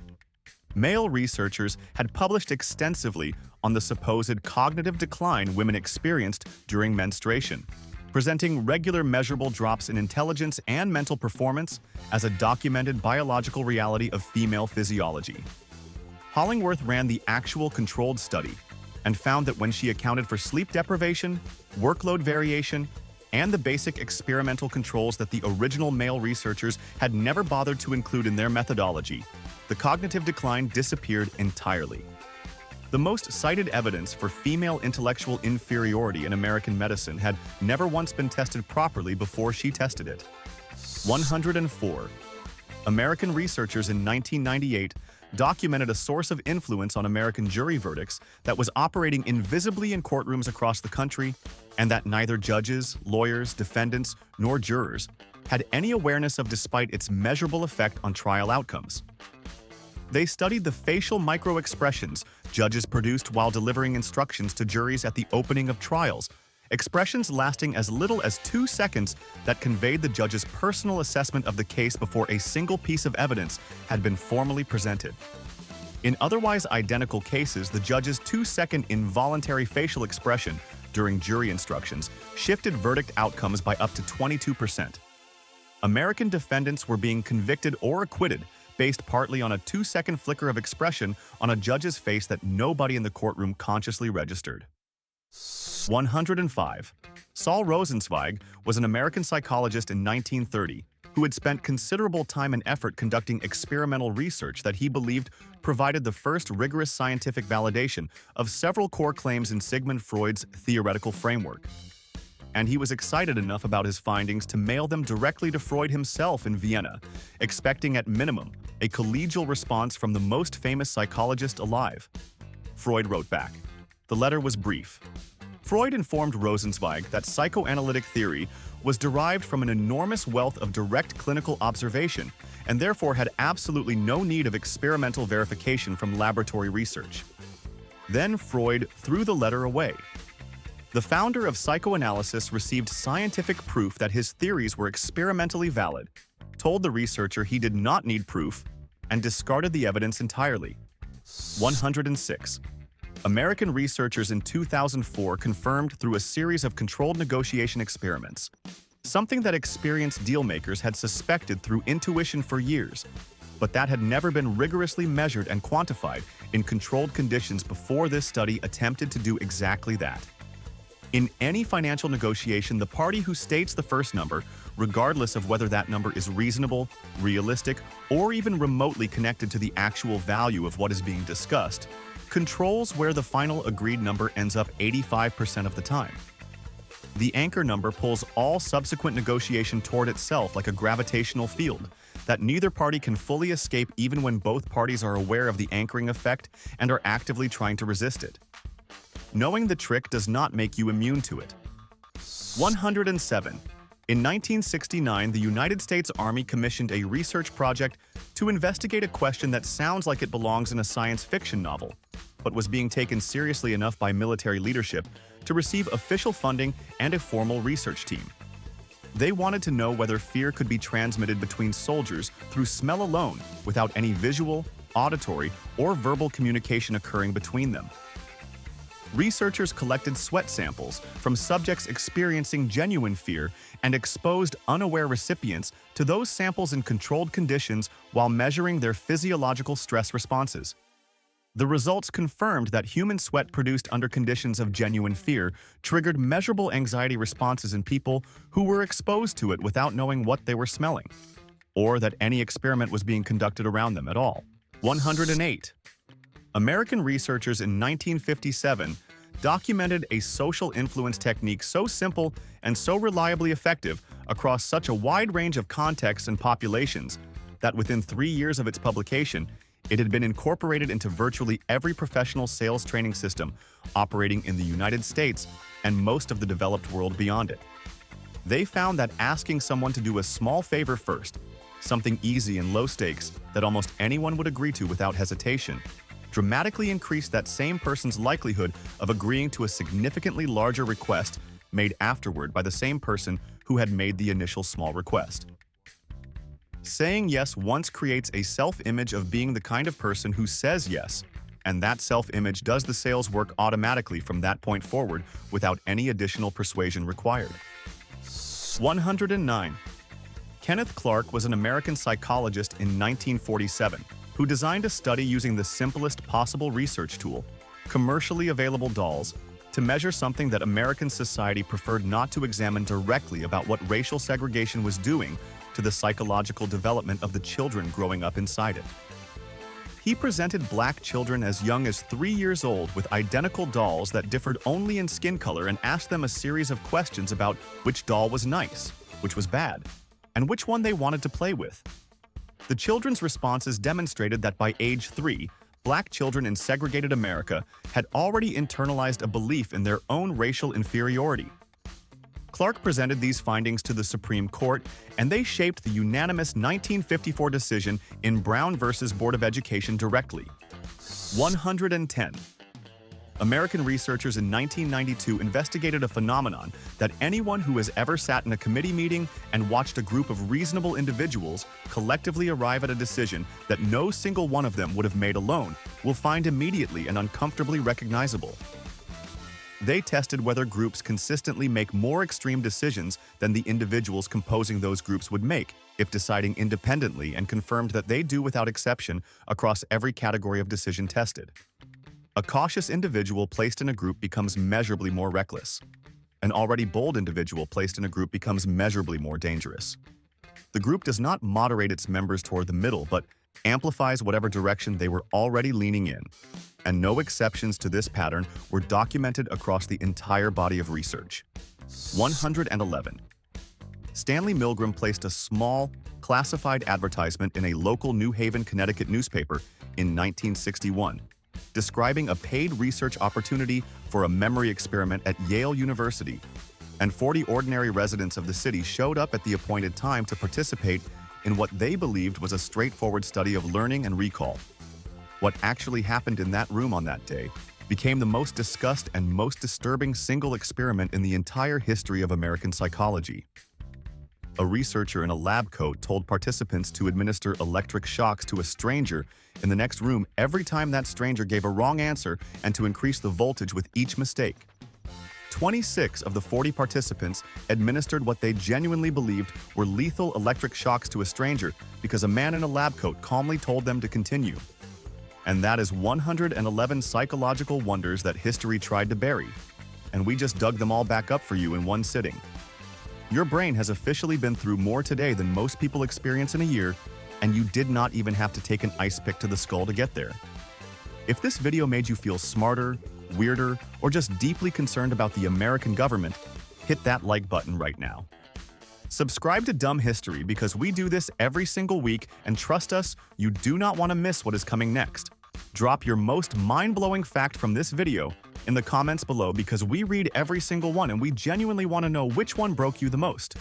Male researchers had published extensively on the supposed cognitive decline women experienced during menstruation, presenting regular measurable drops in intelligence and mental performance as a documented biological reality of female physiology. Hollingworth ran the actual controlled study and found that when she accounted for sleep deprivation, workload variation, and the basic experimental controls that the original male researchers had never bothered to include in their methodology, the cognitive decline disappeared entirely. The most cited evidence for female intellectual inferiority in American medicine had never once been tested properly before she tested it. 104. American researchers in 1998 documented a source of influence on American jury verdicts that was operating invisibly in courtrooms across the country, and that neither judges, lawyers, defendants, nor jurors had any awareness of despite its measurable effect on trial outcomes. They studied the facial micro-expressions judges produced while delivering instructions to juries at the opening of trials, expressions lasting as little as 2 seconds that conveyed the judge's personal assessment of the case before a single piece of evidence had been formally presented. In otherwise identical cases, the judge's 2-second involuntary facial expression during jury instructions shifted verdict outcomes by up to 22%. American defendants were being convicted or acquitted based partly on a 2-second flicker of expression on a judge's face that nobody in the courtroom consciously registered. 105. Saul Rosenzweig was an American psychologist in 1930 who had spent considerable time and effort conducting experimental research that he believed provided the first rigorous scientific validation of several core claims in Sigmund Freud's theoretical framework. and he was excited enough about his findings to mail them directly to Freud himself in Vienna, expecting at minimum a collegial response from the most famous psychologist alive. Freud wrote back. The letter was brief. Freud informed Rosenzweig that psychoanalytic theory was derived from an enormous wealth of direct clinical observation and therefore had absolutely no need of experimental verification from laboratory research. Then Freud threw the letter away. The founder of psychoanalysis received scientific proof that his theories were experimentally valid, told the researcher he did not need proof, and discarded the evidence entirely. 106. American researchers in 2004 confirmed through a series of controlled negotiation experiments, something that experienced dealmakers had suspected through intuition for years, but that had never been rigorously measured and quantified in controlled conditions before this study attempted to do exactly that. In any financial negotiation, the party who states the first number, regardless of whether that number is reasonable, realistic, or even remotely connected to the actual value of what is being discussed, controls where the final agreed number ends up 85% of the time. The anchor number pulls all subsequent negotiation toward itself like a gravitational field that neither party can fully escape even when both parties are aware of the anchoring effect and are actively trying to resist it. Knowing the trick does not make you immune to it. 107. In 1969, the United States Army commissioned a research project to investigate a question that sounds like it belongs in a science fiction novel, but was being taken seriously enough by military leadership to receive official funding and a formal research team. They wanted to know whether fear could be transmitted between soldiers through smell alone without any visual, auditory, or verbal communication occurring between them. Researchers collected sweat samples from subjects experiencing genuine fear and exposed unaware recipients to those samples in controlled conditions while measuring their physiological stress responses. The results confirmed that human sweat produced under conditions of genuine fear triggered measurable anxiety responses in people who were exposed to it without knowing what they were smelling, or that any experiment was being conducted around them at all. 108. American researchers in 1957 documented a social influence technique so simple and so reliably effective across such a wide range of contexts and populations that within 3 years of its publication, it had been incorporated into virtually every professional sales training system operating in the United States and most of the developed world beyond it. They found that asking someone to do a small favor first, something easy and low stakes that almost anyone would agree to without hesitation, dramatically increased that same person's likelihood of agreeing to a significantly larger request made afterward by the same person who had made the initial small request. Saying yes once creates a self-image of being the kind of person who says yes, and that self-image does the sales work automatically from that point forward without any additional persuasion required. 109. Kenneth Clark was an American psychologist in 1947 who designed a study using the simplest possible research tool, commercially available dolls, to measure something that American society preferred not to examine directly about what racial segregation was doing to the psychological development of the children growing up inside it. He presented black children as young as 3 years old with identical dolls that differed only in skin color and asked them a series of questions about which doll was nice, which was bad, and which one they wanted to play with. The children's responses demonstrated that by age 3, black children in segregated America had already internalized a belief in their own racial inferiority. Clark presented these findings to the Supreme Court, and they shaped the unanimous 1954 decision in Brown v. Board of Education directly. 110. American researchers in 1992 investigated a phenomenon that anyone who has ever sat in a committee meeting and watched a group of reasonable individuals collectively arrive at a decision that no single one of them would have made alone will find immediately and uncomfortably recognizable. They tested whether groups consistently make more extreme decisions than the individuals composing those groups would make if deciding independently, and confirmed that they do without exception across every category of decision tested. A cautious individual placed in a group becomes measurably more reckless. An already bold individual placed in a group becomes measurably more dangerous. The group does not moderate its members toward the middle, but amplifies whatever direction they were already leaning in. And no exceptions to this pattern were documented across the entire body of research. 111. Stanley Milgram placed a small, classified advertisement in a local New Haven, Connecticut newspaper in 1961, describing a paid research opportunity for a memory experiment at Yale University, and 40 ordinary residents of the city showed up at the appointed time to participate in what they believed was a straightforward study of learning and recall. What actually happened in that room on that day became the most discussed and most disturbing single experiment in the entire history of American psychology. A researcher in a lab coat told participants to administer electric shocks to a stranger in the next room every time that stranger gave a wrong answer and to increase the voltage with each mistake. 26 of the 40 participants administered what they genuinely believed were lethal electric shocks to a stranger because a man in a lab coat calmly told them to continue. And that is 111 psychological wonders that history tried to bury. And we just dug them all back up for you in one sitting. Your brain has officially been through more today than most people experience in a year, and you did not even have to take an ice pick to the skull to get there. If this video made you feel smarter, weirder, or just deeply concerned about the American government, hit that like button right now. Subscribe to Dumb History because we do this every single week, and trust us, you do not want to miss what is coming next. Drop your most mind-blowing fact from this video in the comments below because we read every single one and we genuinely want to know which one broke you the most.